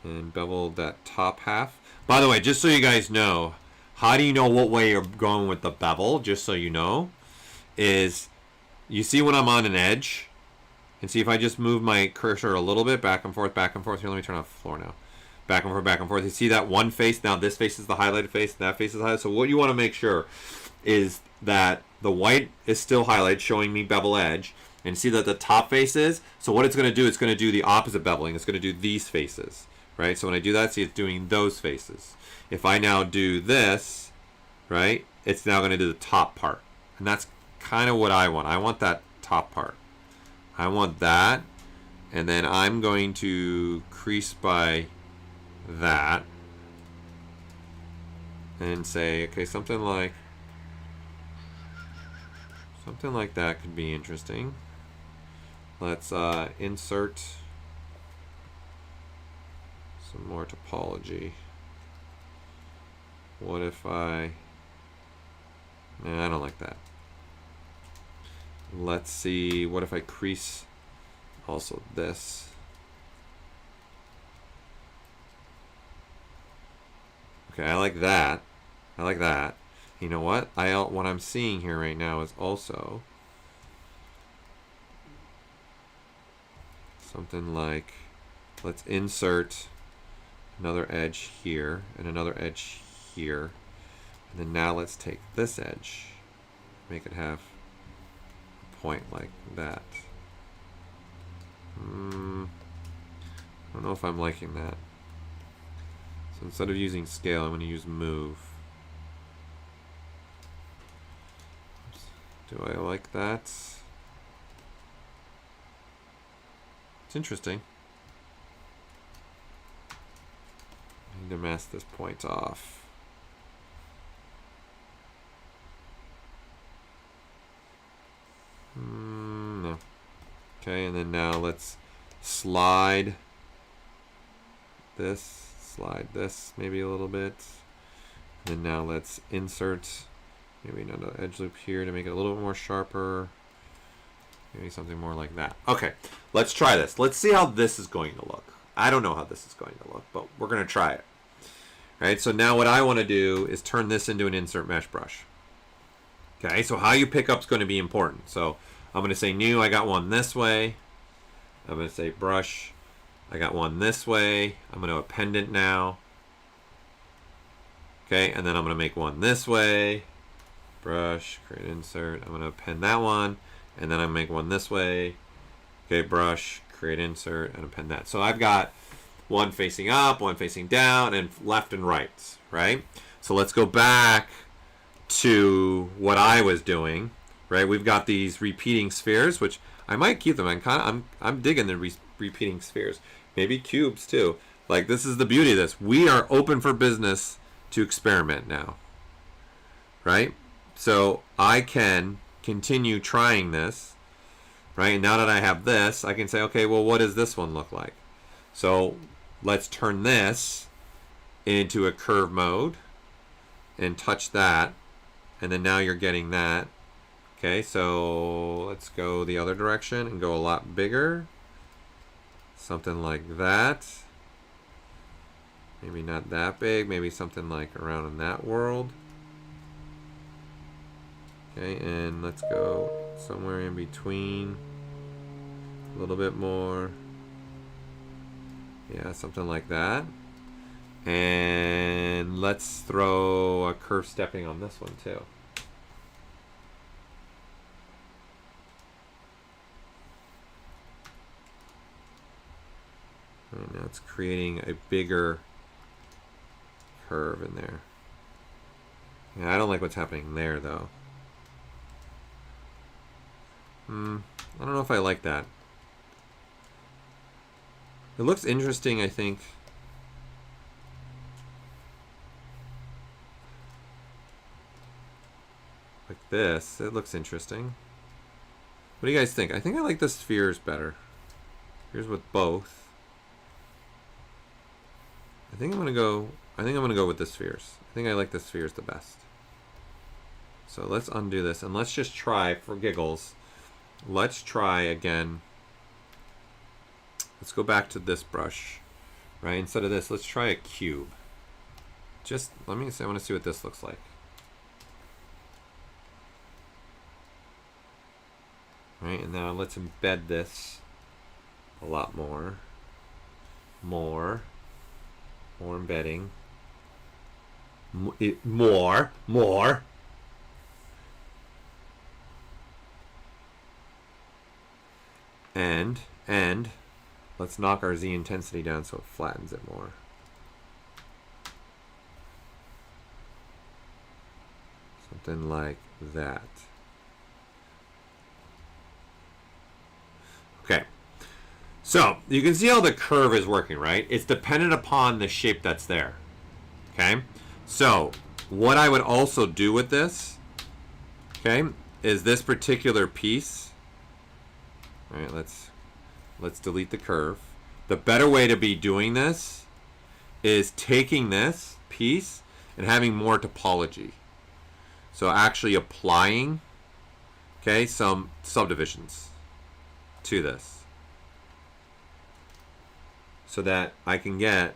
And bevel that top half. By the way, just so you guys know, how do you know what way you're going with the bevel? Just so you know, is you see when I'm on an edge, and see if I just move my cursor a little bit back and forth, back and forth. Here, let me turn off the floor now. Back and forth, back and forth. You see that one face? Now this face is the highlighted face, and that face is highlighted. So what you want to make sure is that the white is still highlighted, showing me bevel edge, and see that the top face is. So what it's going to do, it's going to do the opposite beveling. It's going to do these faces, right? So when I do that, see, it's doing those faces. If I now do this, right, it's now going to do the top part. And that's kind of what I want. I want that top part. I want that. And then I'm going to crease by that. And say, okay, something like that could be interesting. Let's insert some more topology. What if I don't like that. Let's see, what if I crease also this? Okay, I like that. I like that. You know what? What I'm seeing here right now is also something like, let's insert another edge here and another edge here. And then now let's take this edge, make it have a point like that. I don't know if I'm liking that. So So instead of using scale, I'm going to use move. Do I like that? It's interesting. I need to mask this point off. No. Okay, and then now let's slide this maybe a little bit. And then now let's insert maybe another edge loop here to make it a little bit more sharper. Maybe something more like that. Okay, let's try this. Let's see how this is going to look. I don't know how this is going to look, but we're going to try it. All right, so now what I want to do is turn this into an insert mesh brush. Okay, so how you pick up is going to be important. So I'm going to say new, I got one this way. I'm going to say brush, I got one this way. I'm going to append it now. Okay, and then I'm going to make one this way. Brush, create insert. I'm going to append that one. And then I make one this way. Okay, brush, create insert, and append that. So I've got one facing up, one facing down, and left and right, right? So let's go back to what I was doing, right? We've got these repeating spheres, which I might keep them. I'm digging the repeating spheres. Maybe cubes too. Like, this is the beauty of this. We are open for business to experiment now, right? So I can continue trying this, right? And now that I have this, I can say, okay, well, what does this one look like? So let's turn this into a curve mode and touch that. And then now you're getting that. Okay, so let's go the other direction and go a lot bigger. Something like that. Maybe not that big, maybe something like around in that world. Okay, and let's go somewhere in between. A little bit more. Yeah, something like that. And let's throw a curve stepping on this one too. And now it's creating a bigger curve in there. Yeah, I don't like what's happening there though. I don't know if I like that. It looks interesting, I think. Like this, it looks interesting. What do you guys think? I think I like the spheres better. Here's with both. I think I'm gonna go with the spheres. I think I like the spheres the best. So let's undo this and let's just try for giggles. Let's try again. Let's go back to this brush, right? Instead of this, let's try a cube. Just let me see. I want to see what this looks like. Right, and now let's embed this a lot more. More embedding. More. And let's knock our Z intensity down so it flattens it more. Something like that. Okay. So you can see how the curve is working, right? It's dependent upon the shape that's there. Okay. So what I would also do with this, okay, is this particular piece. All right, let's delete the curve. The better way to be doing this is taking this piece and having more topology. So actually applying, okay, some subdivisions to this so that I can get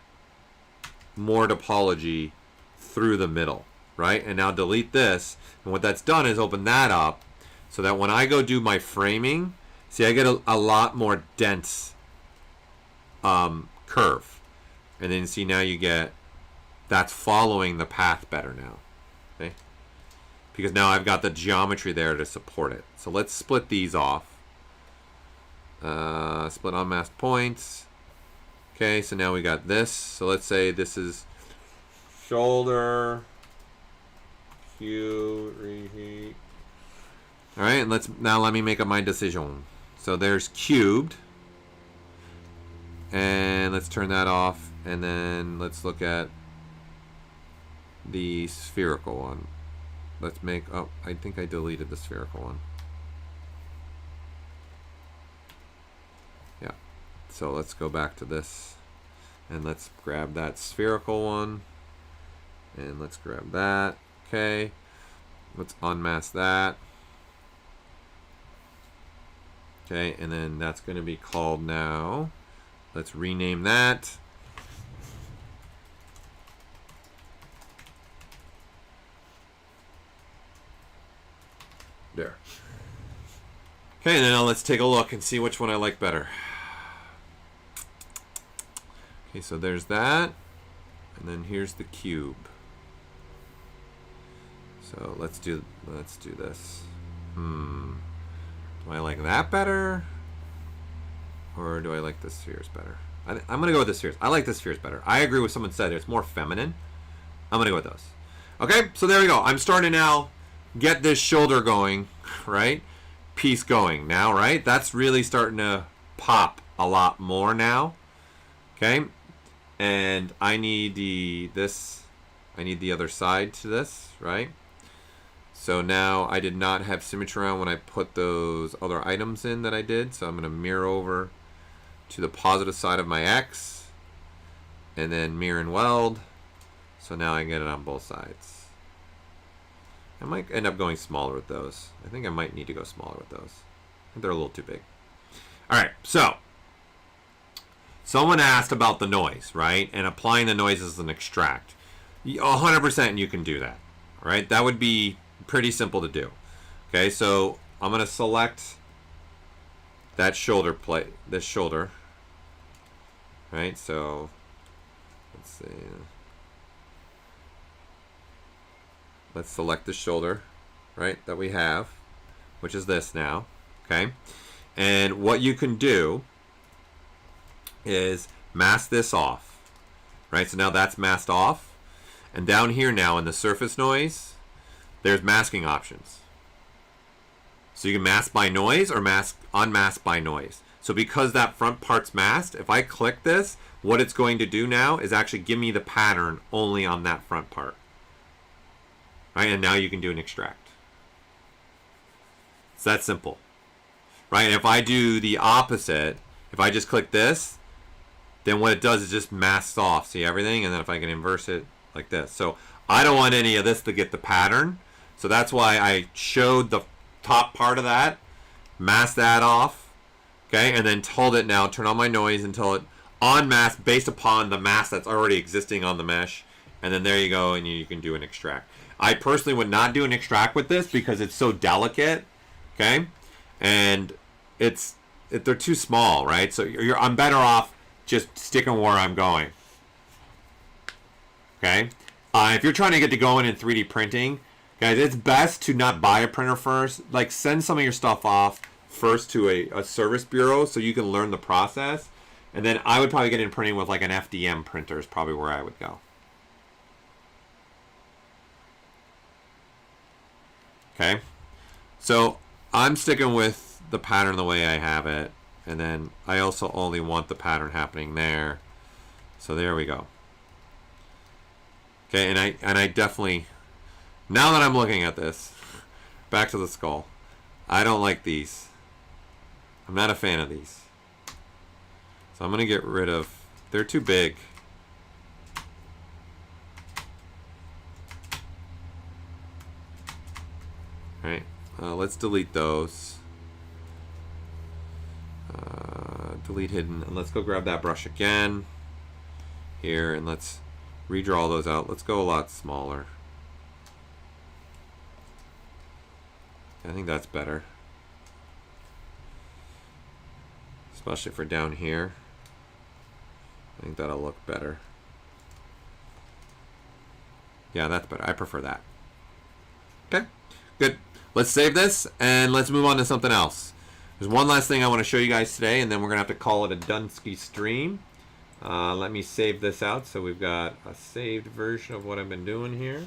more topology through the middle, right? And now delete this, and what that's done is open that up so that when I go do my framing, see, I get a lot more dense curve. And then see, now you get, that's following the path better now. Okay? Because now I've got the geometry there to support it. So let's split these off. Split unmasked points. Okay, so now we got this. So let's say this is shoulder, cube, reheat. All right, and let me make up my decision. So there's cubed, and let's turn that off, and then let's look at the spherical one. Let's make, oh, I think I deleted the spherical one. Yeah, so let's go back to this, and let's grab that spherical one, and let's grab that. Okay, let's unmask that. Okay, and then that's going to be called now. Let's rename that. There. Okay, now let's take a look and see which one I like better. Okay, so there's that. And then here's the cube. So let's do this. Do I like that better? Or do I like the spheres better? I'm going to go with the spheres. I like the spheres better. I agree with someone said it's more feminine. I'm going to go with those. Okay, so there we go. I'm starting to now get this shoulder going, right? Piece going now, right? That's really starting to pop a lot more now. Okay, and I need the other side to this, right? So now I did not have symmetry around when I put those other items in that I did. So I'm going to mirror over to the positive side of my X and then mirror and weld. So now I can get it on both sides. I might end up going smaller with those. I think I might need to go smaller with those. I think they're a little too big. All right, so someone asked about the noise, right? And applying the noise as an extract. 100% you can do that, all right? That would be pretty simple to do. Okay, so I'm going to select that shoulder plate, this shoulder, right? So let's see. Let's select the shoulder, right, that we have, which is this now, okay? And what you can do is mask this off, right? So now that's masked off. And down here now in the surface noise, there's masking options. So you can mask by noise or unmask by noise. So because that front part's masked, if I click this, what it's going to do now is actually give me the pattern only on that front part. Right, and now you can do an extract. It's that simple. Right, and if I do the opposite, if I just click this, then what it does is just masks off, see everything, and then if I can inverse it like this. So I don't want any of this to get the pattern. So that's why I showed the top part of that, mask that off, okay, and then told it now, turn on my noise until it unmasks based upon the mask that's already existing on the mesh, and then there you go, and you can do an extract. I personally would not do an extract with this because it's so delicate, okay, and they're too small, right? So I'm better off just sticking where I'm going, okay? If you're trying to get to going in 3D printing, guys, it's best to not buy a printer first. Like, send some of your stuff off first to a service bureau so you can learn the process. And then I would probably get in printing with like an FDM printer is probably where I would go. Okay. So I'm sticking with the pattern the way I have it. And then I also only want the pattern happening there. So there we go. Okay, and I definitely, now that I'm looking at this, back to the skull, I don't like these. I'm not a fan of these. So I'm going to get rid of, they're too big. Alright, let's delete those. Delete hidden, and let's go grab that brush again here, and let's redraw those out. Let's go a lot smaller. I think that's better, especially for down here. I think that'll look better. Yeah, that's better. I prefer that. Okay, good. Let's save this and let's move on to something else. There's one last thing I want to show you guys today, and then we're gonna have to call it a Dunsky stream. Let me save this out so we've got a saved version of what I've been doing here.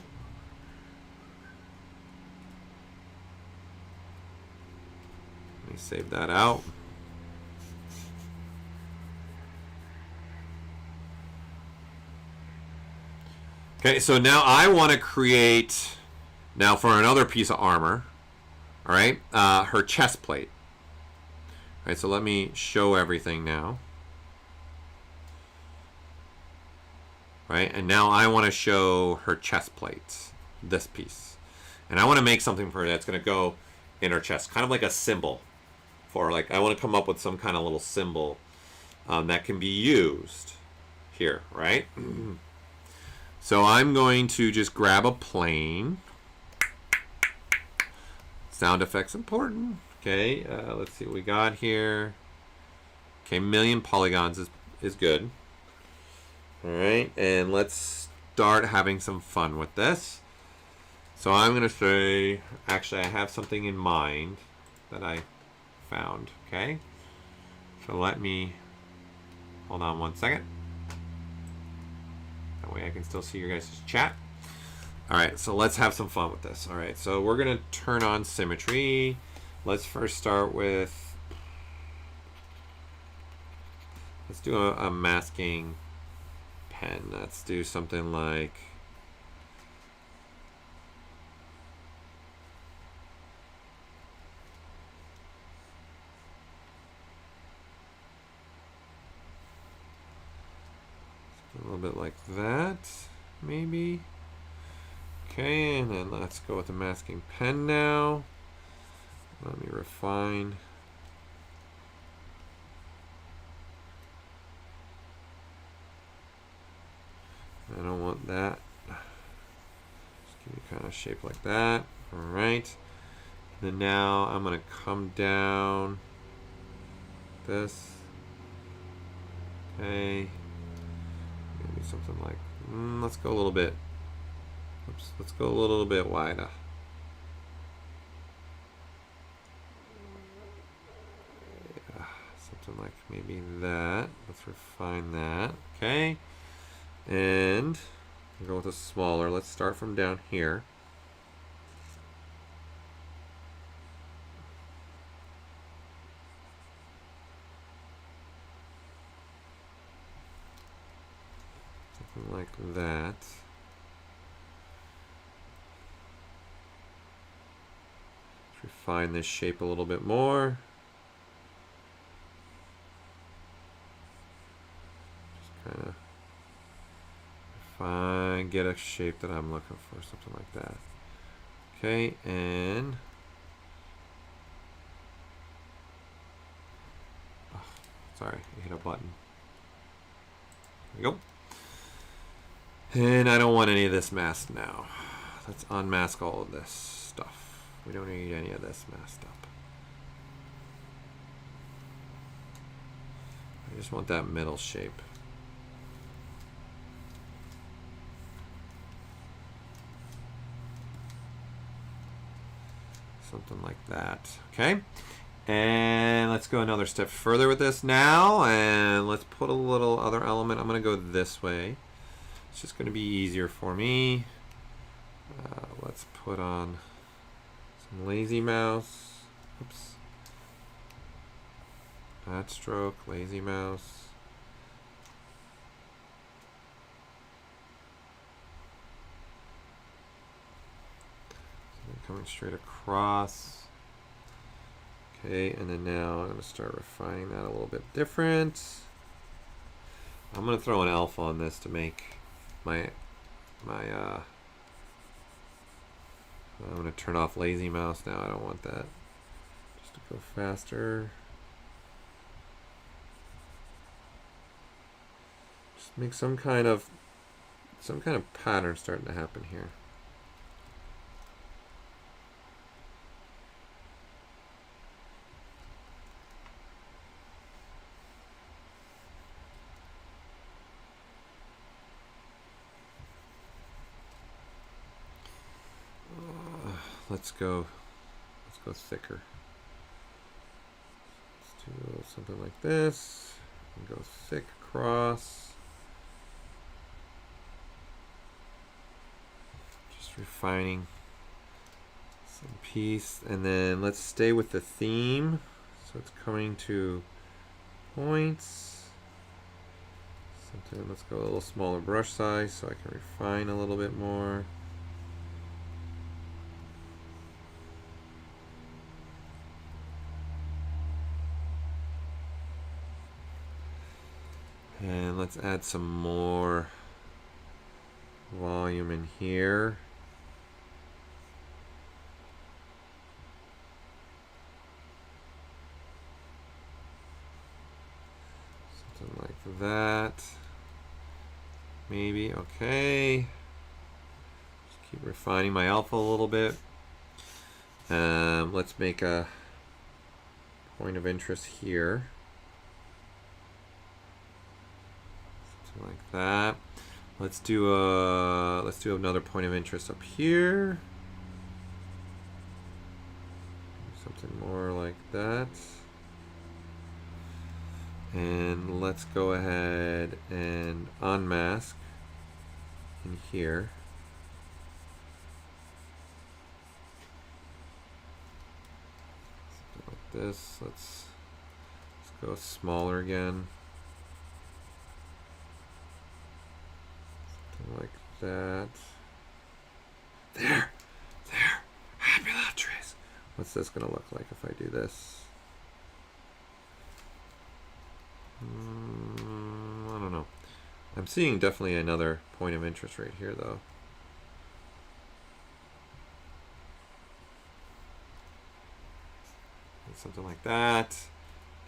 Let me save that out. Okay, so now I want to create, now for another piece of armor, all right, her chest plate. All right, so let me show everything now. Right, and now I want to show her chest plates, this piece. And I want to make something for her that's going to go in her chest, kind of like a symbol. For like, I want to come up with some kind of little symbol that can be used here, right? So I'm going to just grab a plane. Sound effects important. Okay, let's see what we got here. Okay, million polygons is good. All right, and let's start having some fun with this. So I'm going to say, actually I have something in mind that I found, okay? So let me, hold on one second. That way I can still see your guys' chat. All right, so let's have some fun with this. All right, so we're going to turn on symmetry. Let's first start with, let's do a masking pen. Let's do something like, a little bit like that, maybe. Okay, and then let's go with the masking pen now. Let me refine. I don't want that. Just give me kind of shape like that. All right. Then now I'm going to come down this. Okay. Maybe something like, let's go a little bit. Oops, let's go a little bit wider. Yeah, something like maybe that. Let's refine that. Okay. And go with a smaller. Let's start from down here. Something like that. Let's refine this shape a little bit more. Just kind of refine, get a shape that I'm looking for, something like that. Okay, and oh, sorry, I hit a button. There we go. And I don't want any of this masked now. Let's unmask all of this stuff. We don't need any of this masked up. I just want that middle shape. Something like that. Okay. And let's go another step further with this now. And let's put a little other element. I'm going to go this way. It's just going to be easier for me. Let's put on some lazy mouse. Oops. That stroke, lazy mouse. So coming straight across. Okay, and then now I'm going to start refining that a little bit different. I'm going to throw an alpha on this to make I'm going to turn off lazy mouse now. I don't want that. Just to go faster. Just make some kind of pattern starting to happen here. Let's go thicker. Let's do something like this and go thick across. Just refining some piece, and then let's stay with the theme. So it's coming to points. Something. Let's go a little smaller brush size so I can refine a little bit more. And let's add some more volume in here. Something like that. Maybe, okay. Just keep refining my alpha a little bit. Let's make a point of interest here. Like that. Let's do another point of interest up here. Something more like that. And let's go ahead and unmask in here. Something like this. Let's go smaller again. Like that. There! Happy little trees. What's this gonna look like if I do this? I don't know. I'm seeing definitely another point of interest right here though. Something like that.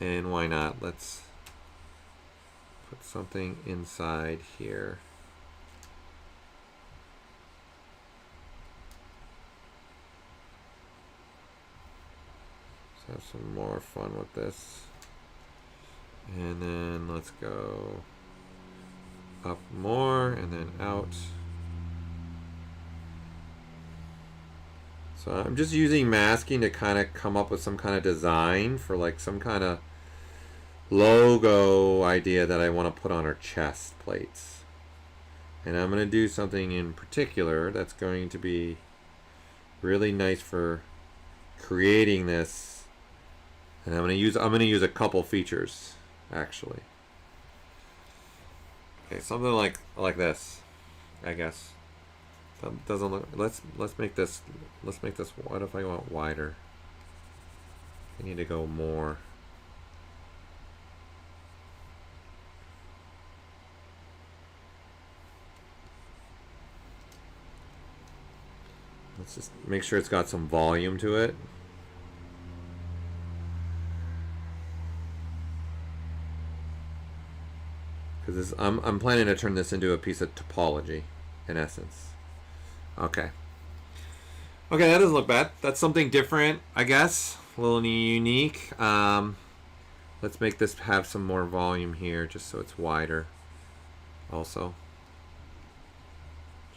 And why not? Let's put something inside here. Let's have some more fun with this. And then let's go up more and then out. So I'm just using masking to kind of come up with some kind of design for like some kind of logo idea that I want to put on our chest plates. And I'm going to do something in particular that's going to be really nice for creating this. And I'm gonna use a couple features actually. Okay, something like this, I guess. That doesn't look. Let's make this. What if I want wider? I need to go more. Let's just make sure it's got some volume to it. Because I'm planning to turn this into a piece of topology, in essence. Okay. Okay, that doesn't look bad. That's something different, I guess. A little unique. Let's make this have some more volume here, just so it's wider. Also,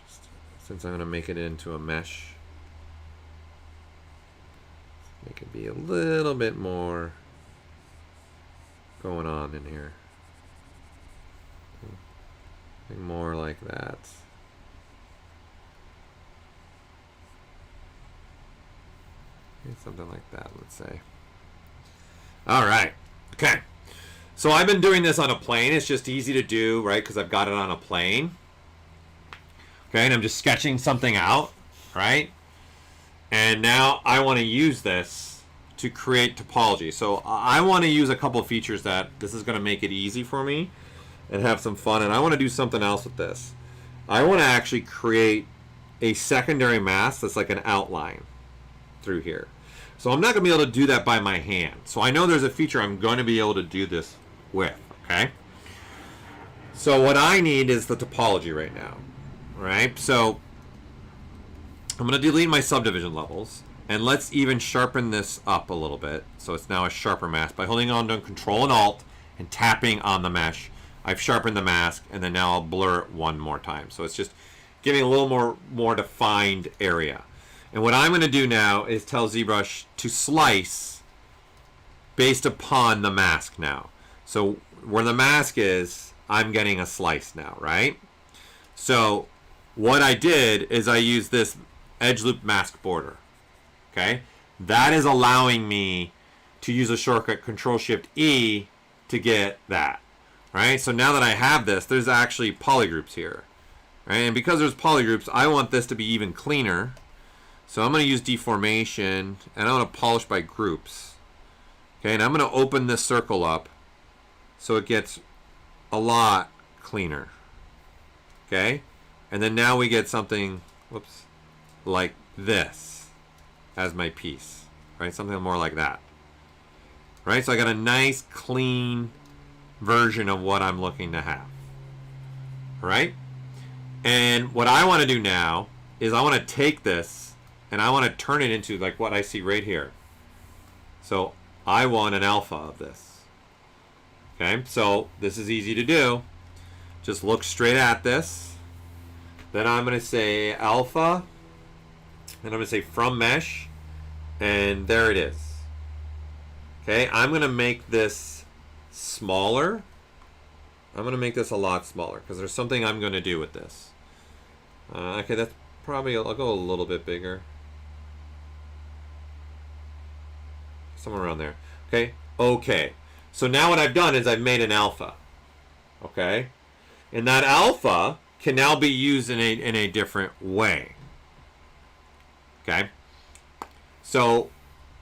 just since I'm going to make it into a mesh, make it be a little bit more going on in here. More like that. Something like that, let's say. All right. Okay. So I've been doing this on a plane. It's just easy to do, right? Because I've got it on a plane. Okay, and I'm just sketching something out, right? And now I want to use this to create topology. So I want to use a couple of features that this is going to make it easy for me and have some fun. And I want to do something else with this. I want to actually create a secondary mask that's like an outline through here. So I'm not going to be able to do that by my hand. So I know there's a feature I'm going to be able to do this with, okay? So what I need is the topology right now, right? So I'm going to delete my subdivision levels, and let's even sharpen this up a little bit so it's now a sharper mask. By holding on to Control and Alt and tapping on the mesh, I've sharpened the mask, and then now I'll blur it one more time. So it's just giving a little more defined area. And what I'm going to do now is tell ZBrush to slice based upon the mask now. So where the mask is, I'm getting a slice now, right? So what I did is I used this edge loop mask border. Okay, that is allowing me to use a shortcut Control-Shift-E to get that. Right, so now that I have this, there's actually polygroups here. Right, and because there's polygroups, I want this to be even cleaner. So I'm going to use deformation, and I'm going to polish by groups. Okay, and I'm going to open this circle up so it gets a lot cleaner. Okay, and then now we get something, whoops, like this as my piece. Right, something more like that. Right, so I got a nice clean version of what I'm looking to have. Right, and what I want to do now is I want to take this and I want to turn it into like what I see right here. So I want an alpha of this. Okay, so this is easy to do. Just look straight at this. Then I'm going to say alpha. Then I'm going to say from mesh. And there it is. Okay, I'm going to make this smaller. I'm going to make this a lot smaller because there's something I'm going to do with this. Okay, that's probably, I'll go a little bit bigger. Somewhere around there. Okay, okay. So now what I've done is I've made an alpha. Okay, and that alpha can now be used in a different way. Okay, so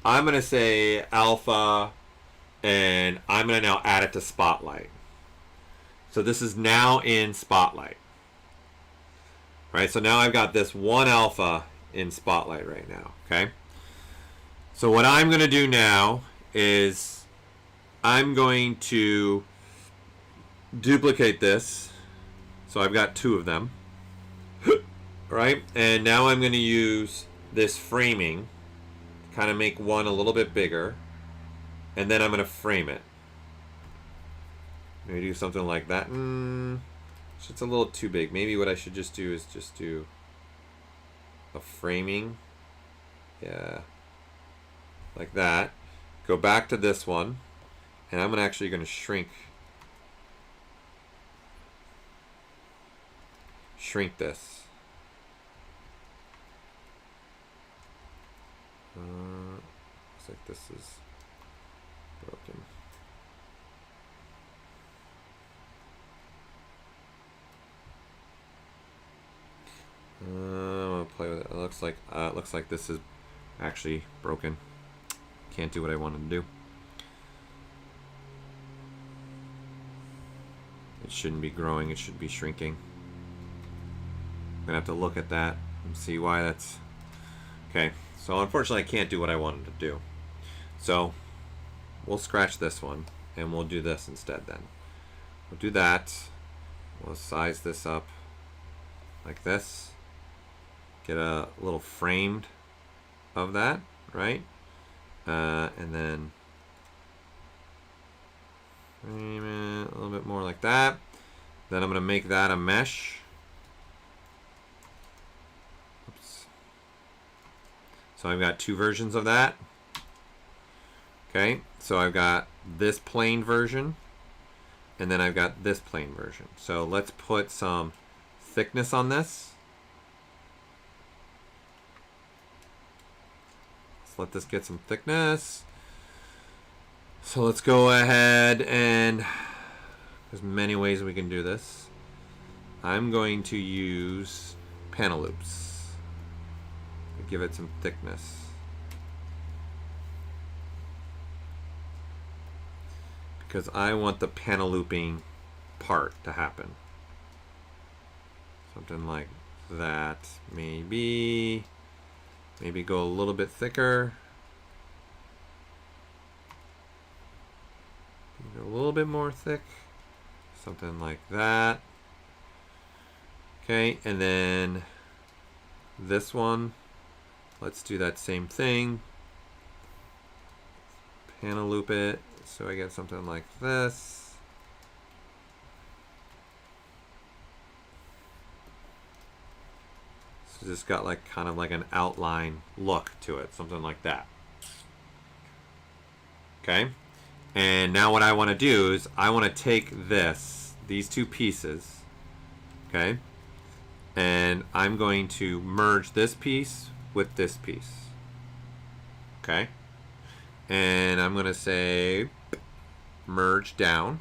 I'm going to say alpha, and I'm going to now add it to Spotlight. So this is now in Spotlight. Right, so now I've got this one alpha in Spotlight right now. Okay, so what I'm going to do now is I'm going to duplicate this. So I've got two of them. Right, and now I'm going to use this framing to kind of make one a little bit bigger, and then I'm going to frame it. Maybe do something like that. It's a little too big. Maybe what I should just do is just do a framing. Yeah. Like that. Go back to this one. And I'm actually going to shrink this. Looks like this is broken. I'm gonna play with it. It looks like this is actually broken. Can't do what I wanted to do. It shouldn't be growing. It should be shrinking. I'm gonna have to look at that and see why that's okay. So unfortunately, I can't do what I wanted to do. So we'll scratch this one and we'll do this instead. Then we'll do that. We'll size this up like this. Get a little framed of that, right? And then frame it a little bit more like that. Then I'm going to make that a mesh. Oops. So I've got two versions of that. Okay, so I've got this plain version, and then I've got this plain version. So let's put some thickness on this. Let this get some thickness. So let's go ahead, and there's many ways we can do this. I'm going to use panel loops to give it some thickness. Because I want the panel looping part to happen. Something like that. Maybe go a little bit thicker. A little bit more thick. Something like that. Okay, and then this one, let's do that same thing. Panel loop it so I get something like this. So just got like kind of like an outline look to it, something like that. Okay, and now what I want to do is I want to take this these two pieces, okay? And I'm going to merge this piece with this piece, okay? And I'm going to say merge down.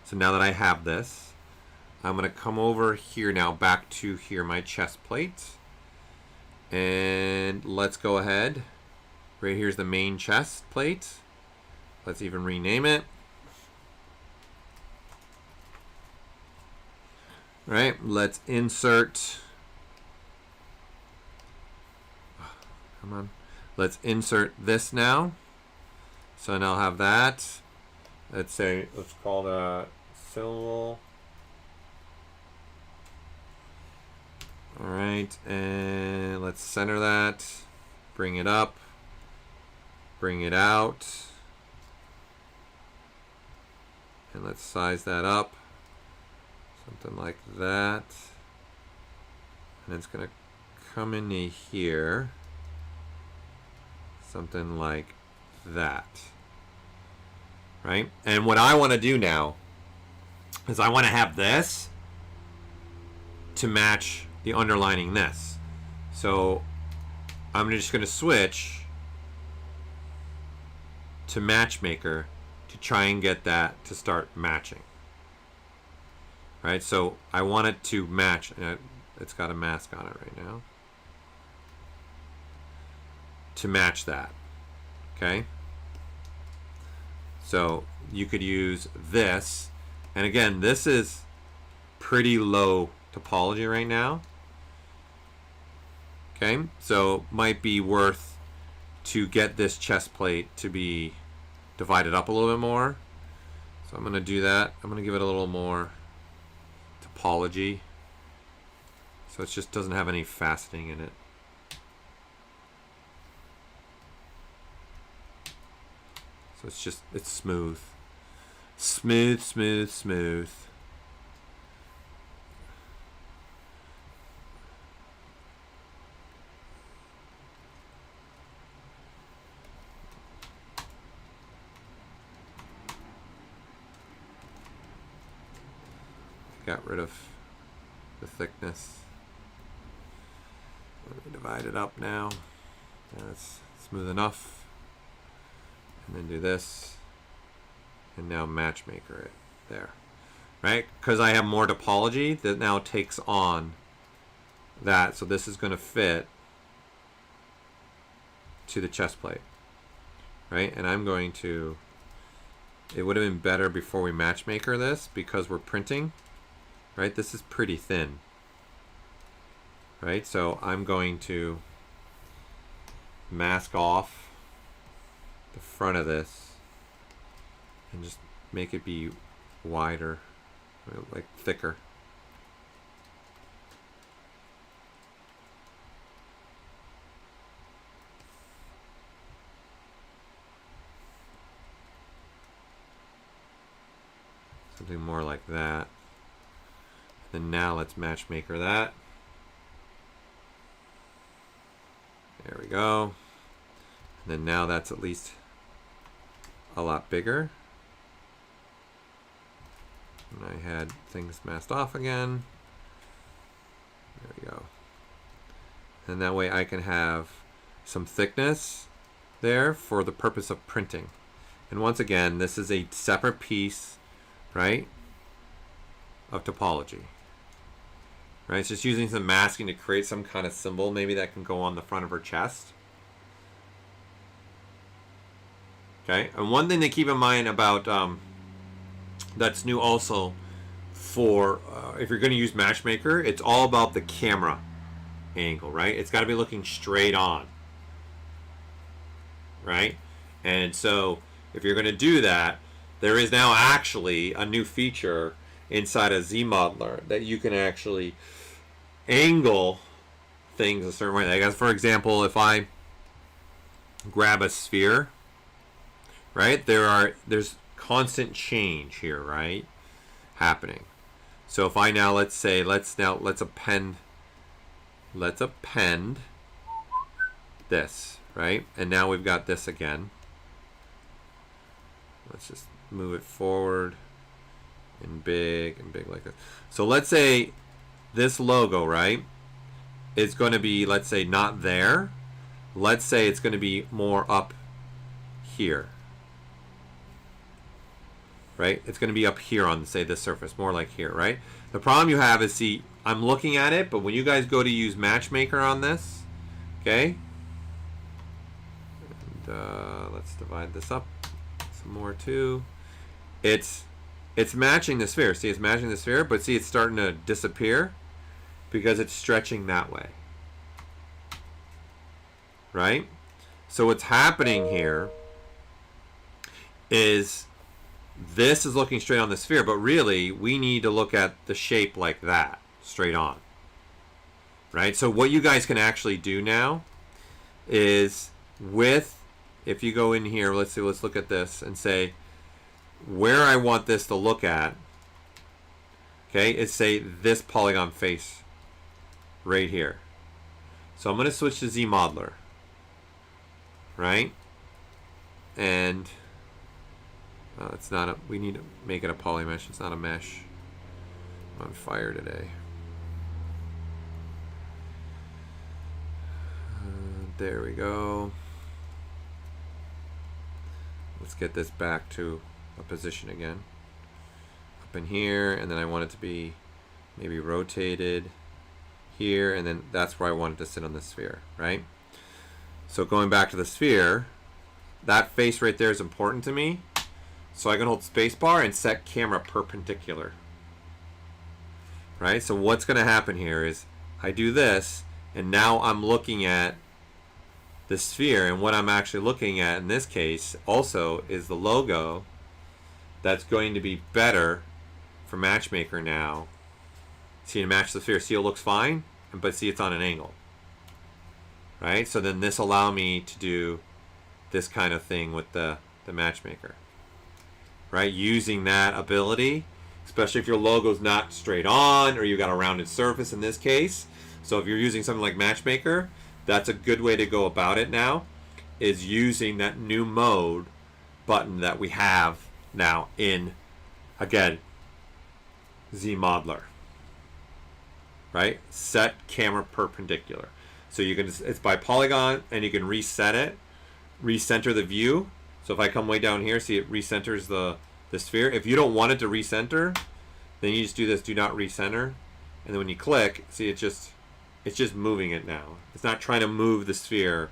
So now that I have this, I'm going to come over here now, back to here, my chest plate. And let's go ahead. Right here's the main chest plate. Let's even rename it. Right, let's insert. Come on. Let's insert this now. So now I'll have that. Let's say, let's call the symbol. All right, and let's center that. Bring it up. Bring it out. And let's size that up. Something like that. And it's going to come in here. Something like that. Right? And what I want to do now is I want to have this to match the underlining this. So I'm just going to switch to matchmaker to try and get that to start matching. Right, so I want it to match. It's got a mask on it right now. To match that. Okay. So you could use this. And again, this is pretty low topology right now. Okay, so might be worth to get this chest plate to be divided up a little bit more. So I'm going to do that. I'm going to give it a little more topology, so it just doesn't have any faceting in it. So it's smooth. Smooth, smooth, smooth. Got rid of the thickness. Let me divide it up now. That's smooth enough. And then do this. And now matchmaker it there. Right? Because I have more topology that now takes on that. So this is going to fit to the chest plate. Right? And I'm going to... It would have been better before we matchmaker this because we're printing. Right, this is pretty thin. Right, so I'm going to mask off the front of this and just make it be wider, like thicker. Something more like that. And now let's matchmaker that. There we go. And then now that's at least a lot bigger. And I had things masked off again. There we go. And that way I can have some thickness there for the purpose of printing. And once again, this is a separate piece, right, of topology. Right, it's just using some masking to create some kind of symbol maybe that can go on the front of her chest. Okay, and one thing to keep in mind about that's new also for if you're going to use Matchmaker, it's all about the camera angle, right? It's got to be looking straight on, right? And so if you're going to do that, there is now actually a new feature inside of ZModeler that you can actually angle things a certain way. Like, as for example, if I grab a sphere, right, there's constant change here, right, happening. So if I now let's append this, right, and now we've got this again. Let's just move it forward and big like this. So let's say this logo, right, is going to be, let's say, not there. Let's say it's going to be more up here. Right? It's going to be up here on, say, this surface, more like here, right? The problem you have is, see, I'm looking at it, but when you guys go to use Matchmaker on this, okay, and let's divide this up some more too. It's matching the sphere. See, it's matching the sphere, but see, it's starting to disappear because it's stretching that way, right? So what's happening here is this is looking straight on the sphere, but really we need to look at the shape like that, straight on, right? So what you guys can actually do now is if you go in here, let's look at this and say where I want this to look at, okay, is say this polygon face right here. So I'm going to switch to ZModeler, right? And it's not a, we need to make it a poly mesh. It's not a mesh. I'm on fire today. There we go. Let's get this back to a position again. Up in here, and then I want it to be maybe rotated here, and then that's where I want it to sit on the sphere, right? So going back to the sphere, that face right there is important to me. So I can hold spacebar and set camera perpendicular. Right? So what's going to happen here is I do this, and now I'm looking at the sphere, and what I'm actually looking at in this case also is the logo that's going to be better for Matchmaker now. See, to match the sphere. See, it looks fine, but see, it's on an angle. Right? So then this allow me to do this kind of thing with the Matchmaker. Right, using that ability, especially if your logo's not straight on or you got a rounded surface in this case. So if you're using something like Matchmaker, that's a good way to go about it now, is using that new mode button that we have now in, again, ZModeler. Right, set camera perpendicular. So you can, it's by polygon, and you can reset it, recenter the view. So if I come way down here, see, it recenters the sphere. If you don't want it to recenter, then you just do this, do not recenter. And then when you click, see, it's just moving it now. It's not trying to move the sphere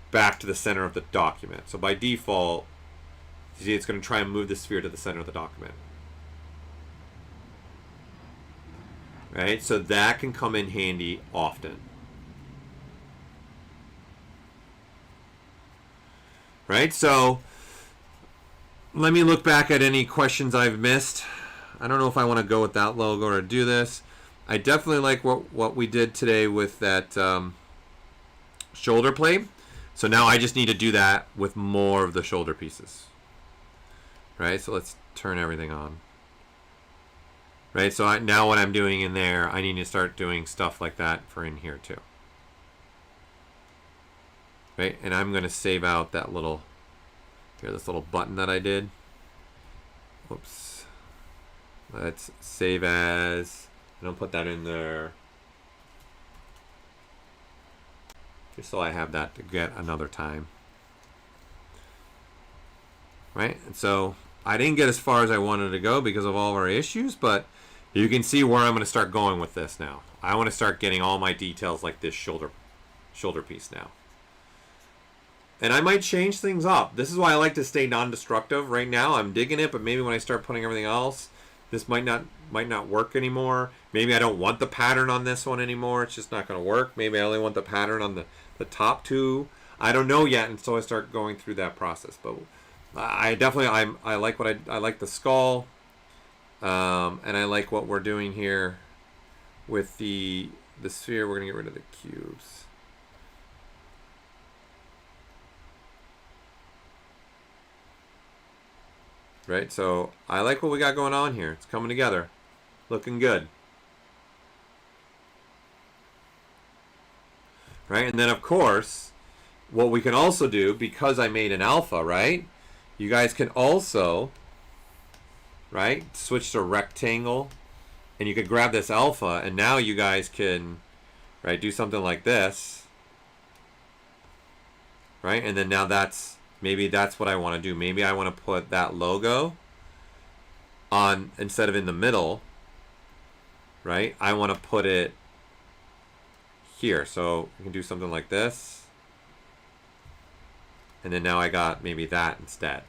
back to the center of the document. So by default, you see, it's going to try and move the sphere to the center of the document. Right? So that can come in handy often. Right? So let me look back at any questions I've missed. I don't know if I want to go with that logo or do this. I definitely like what we did today with that shoulder plate. So now I just need to do that with more of the shoulder pieces. Right? So let's turn everything on. Right? So now what I'm doing in there, I need to start doing stuff like that for in here too. Right? And I'm going to save out that little, here, this little button that I did. Whoops. Let's save as, and I'll put that in there. Just so I have that to get another time. Right? And so I didn't get as far as I wanted to go because of all of our issues, but you can see where I'm going to start going with this now. I want to start getting all my details like this shoulder piece now. And I might change things up. This is why I like to stay non-destructive. Right now I'm digging it, but maybe when I start putting everything else, this might not work anymore. Maybe I don't want the pattern on this one anymore. It's just not going to work. Maybe I only want the pattern on the top two. I don't know yet until I start going through that process. But I definitely I like I like the skull, and I like what we're doing here with the sphere. We're gonna get rid of the cubes. Right, so I like what we got going on here. It's coming together, looking good. Right, and then of course, what we can also do, because I made an alpha, right? You guys can also right? Switch to rectangle, and you could grab this alpha, and now you guys can, right, do something like this, right? And then now that's, maybe that's what I want to do. Maybe I want to put that logo on, instead of in the middle, right? I want to put it here. So I can do something like this. And then now I got maybe that instead.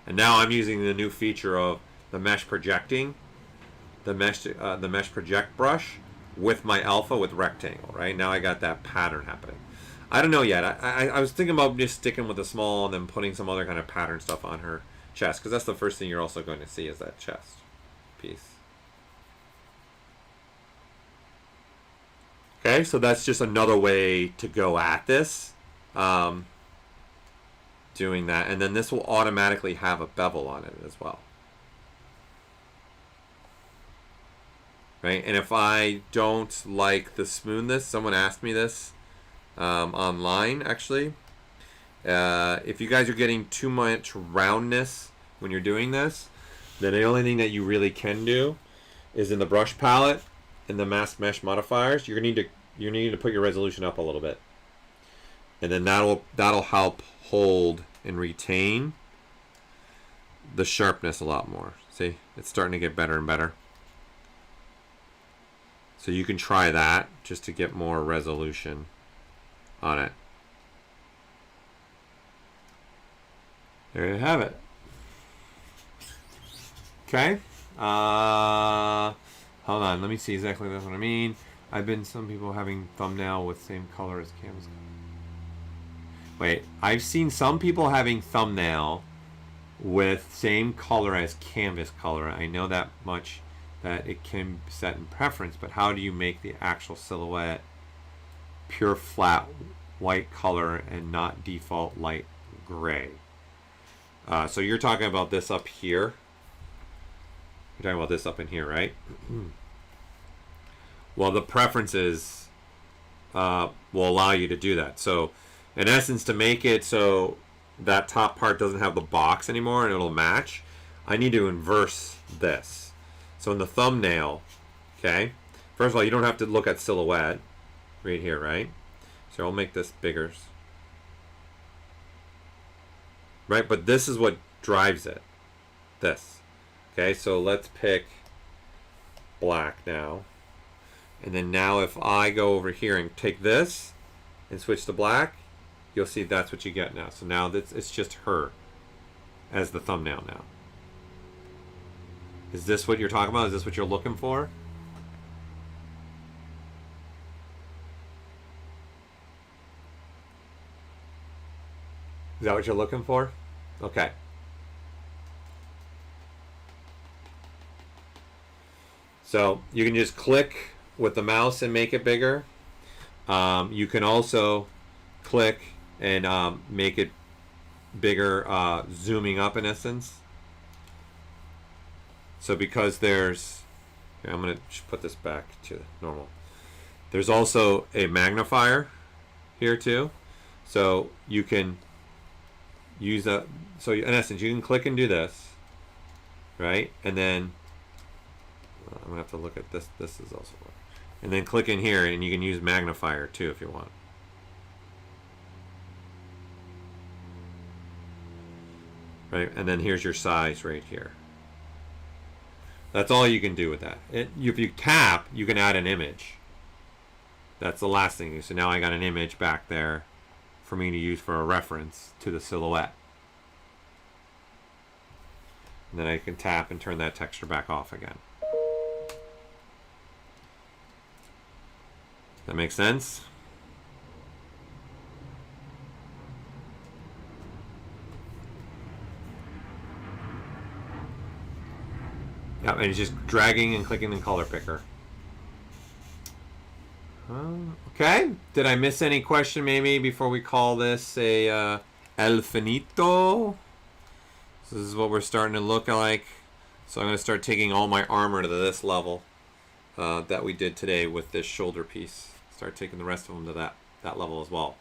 And now I'm using the new feature of the mesh projecting, the mesh project brush with my alpha with rectangle, right? Now I got that pattern happening. I don't know yet. I was thinking about just sticking with the small and then putting some other kind of pattern stuff on her chest, because that's the first thing you're also going to see is that chest piece. Okay, so that's just another way to go at this. Doing that, and then this will automatically have a bevel on it as well. Right, and if I don't like the smoothness, someone asked me this online actually. If you guys are getting too much roundness when you're doing this, then the only thing that you really can do is in the brush palette, in the mask mesh modifiers, you need to put your resolution up a little bit, and then that'll help hold and retain the sharpness a lot more. See, it's starting to get better and better. So you can try that just to get more resolution on it. There you have it. Okay. Hold on, let me see exactly that's what I mean. I've been some people having thumbnail with same color as canvas. Wait, I've seen some people having thumbnail with same color as canvas color. I know that much, that it can be set in preference, but how do you make the actual silhouette pure flat white color and not default light gray? So you're talking about this up here. You're talking about this up in here, right? Well, the preferences will allow you to do that. So in essence, to make it so that top part doesn't have the box anymore and it'll match, I need to inverse this. So in the thumbnail, okay, first of all, you don't have to look at silhouette right here, right? So I'll make this bigger, right? But this is what drives it, this. Okay, so let's pick black now. And then now if I go over here and take this and switch to black, you'll see that's what you get now. So now it's just her as the thumbnail now. Is this what you're talking about? Is this what you're looking for? Is that what you're looking for? Okay. So you can just click with the mouse and make it bigger. You can also click and make it bigger, zooming up in essence. So because there's, here, I'm going to put this back to normal. There's also a magnifier here too. So you can use that. So in essence, you can click and do this, right? And then I'm going to have to look at this. This is also, and then click in here and you can use magnifier too if you want. Right, and then here's your size right here. That's all you can do with that. If you tap, you can add an image. That's the last thing. So now I got an image back there for me to use for a reference to the silhouette. And then I can tap and turn that texture back off again. That makes sense? Yeah, and it's just dragging and clicking in color picker. Okay. Did I miss any question maybe before we call this a El Finito? So this is what we're starting to look like. So I'm going to start taking all my armor to this level that we did today with this shoulder piece. Start taking the rest of them to that level as well.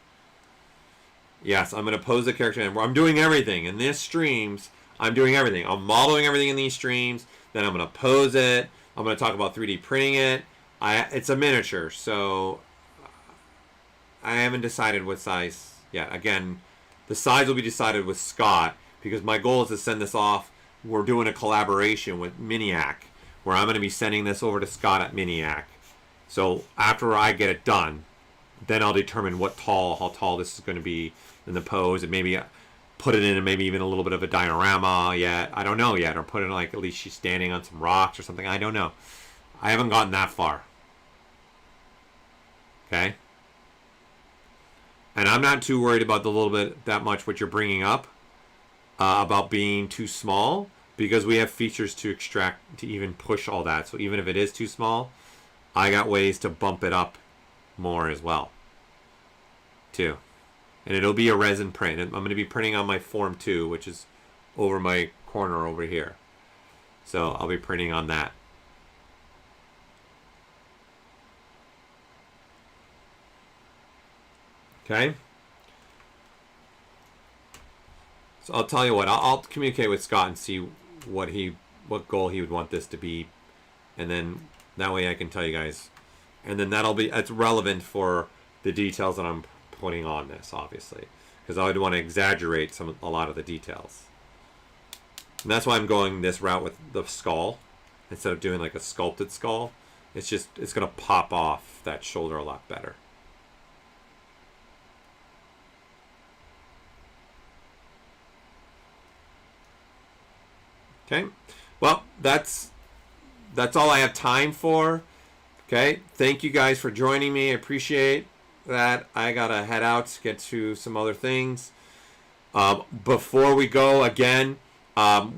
Yes, I'm going to pose the character, and I'm doing everything. In this streams, I'm doing everything. I'm modeling everything in these streams. Then I'm going to pose it. I'm going to talk about 3D printing it. It's a miniature, so I haven't decided what size yet. Again, the size will be decided with Scott because my goal is to send this off. We're doing a collaboration with Miniac where I'm going to be sending this over to Scott at Miniac. So after I get it done, then I'll determine how tall this is going to be in the pose, and maybe put it in and maybe even a little bit of a diorama yet. I don't know yet. Or put it in like at least she's standing on some rocks or something. I don't know. I haven't gotten that far. Okay? And I'm not too worried about that much what you're bringing up about being too small, because we have features to extract to even push all that. So even if it is too small, I got ways to bump it up more as well too. And it'll be a resin print. I'm going to be printing on my Form 2, which is over my corner over here. So I'll be printing on that. Okay. So I'll tell you what, I'll communicate with Scott and see what goal he would want this to be, and then that way I can tell you guys, and then it's relevant for the details that I'm putting on this, obviously, because I would want to exaggerate a lot of the details, and that's why I'm going this route with the skull instead of doing like a sculpted skull. It's gonna pop off that shoulder a lot better. Okay, well, that's all I have time for. Okay, thank you guys for joining me. I appreciate that. I gotta head out to get to some other things. Before we go, again,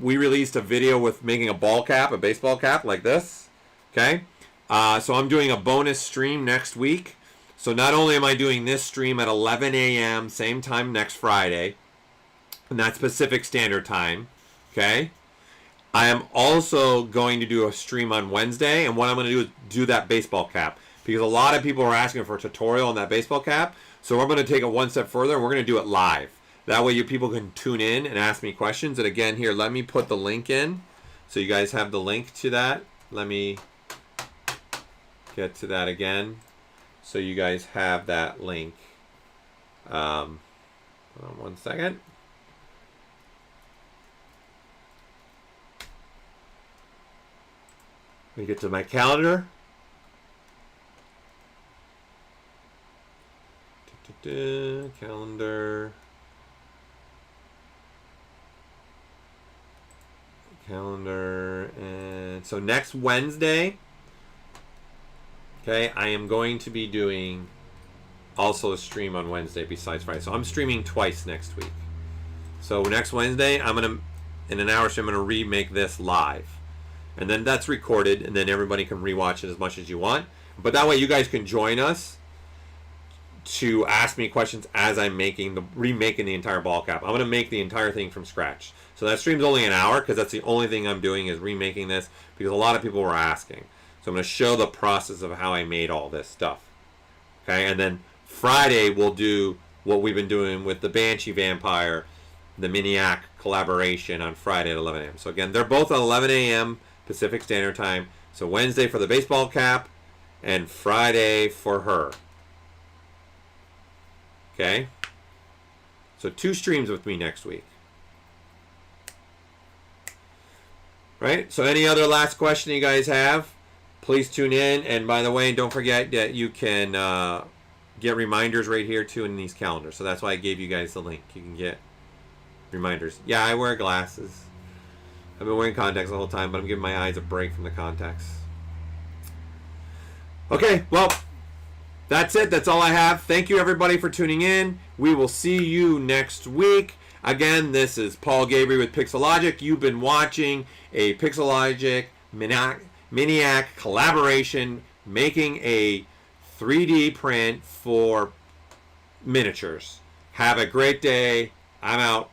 we released a video with making a baseball cap like this. Okay, so I'm doing a bonus stream next week. So not only am I doing this stream at 11 a.m. same time next Friday, and that's Pacific Standard Time. Okay. I am also going to do a stream on Wednesday, and what I'm going to do is do that baseball cap, because a lot of people are asking for a tutorial on that baseball cap. So we're going to take it one step further, and we're going to do it live. That way you people can tune in and ask me questions. And again, here, let me put the link in so you guys have the link to that. Let me get to that again so you guys have that link. Hold on 1 second. Let me get to my calendar. Calendar. And so next Wednesday, okay, I am going to be doing also a stream on Wednesday besides Friday. So I'm streaming twice next week. So next Wednesday, in an hour, so I'm going to remake this live. And then that's recorded, and then everybody can rewatch it as much as you want. But that way you guys can join us to ask me questions as I'm remaking the entire ball cap. I'm going to make the entire thing from scratch. So that stream's only an hour, because that's the only thing I'm doing is remaking this, because a lot of people were asking. So I'm going to show the process of how I made all this stuff. Okay, and then Friday we'll do what we've been doing with the Banshee Vampire, the Miniac collaboration on Friday at 11 a.m. So again, they're both at 11 a.m. Pacific Standard Time. So Wednesday for the baseball cap and Friday for her. Okay? So 2 streams with me next week. Right? So any other last question you guys have, please tune in. And by the way, don't forget that you can get reminders right here too in these calendars. So that's why I gave you guys the link. You can get reminders. Yeah, I wear glasses. I've been wearing contacts the whole time, but I'm giving my eyes a break from the contacts. Okay, well, that's it. That's all I have. Thank you, everybody, for tuning in. We will see you next week. Again, this is Paul Gaboury with Pixologic. You've been watching a Pixologic Miniac collaboration, making a 3D print for miniatures. Have a great day. I'm out.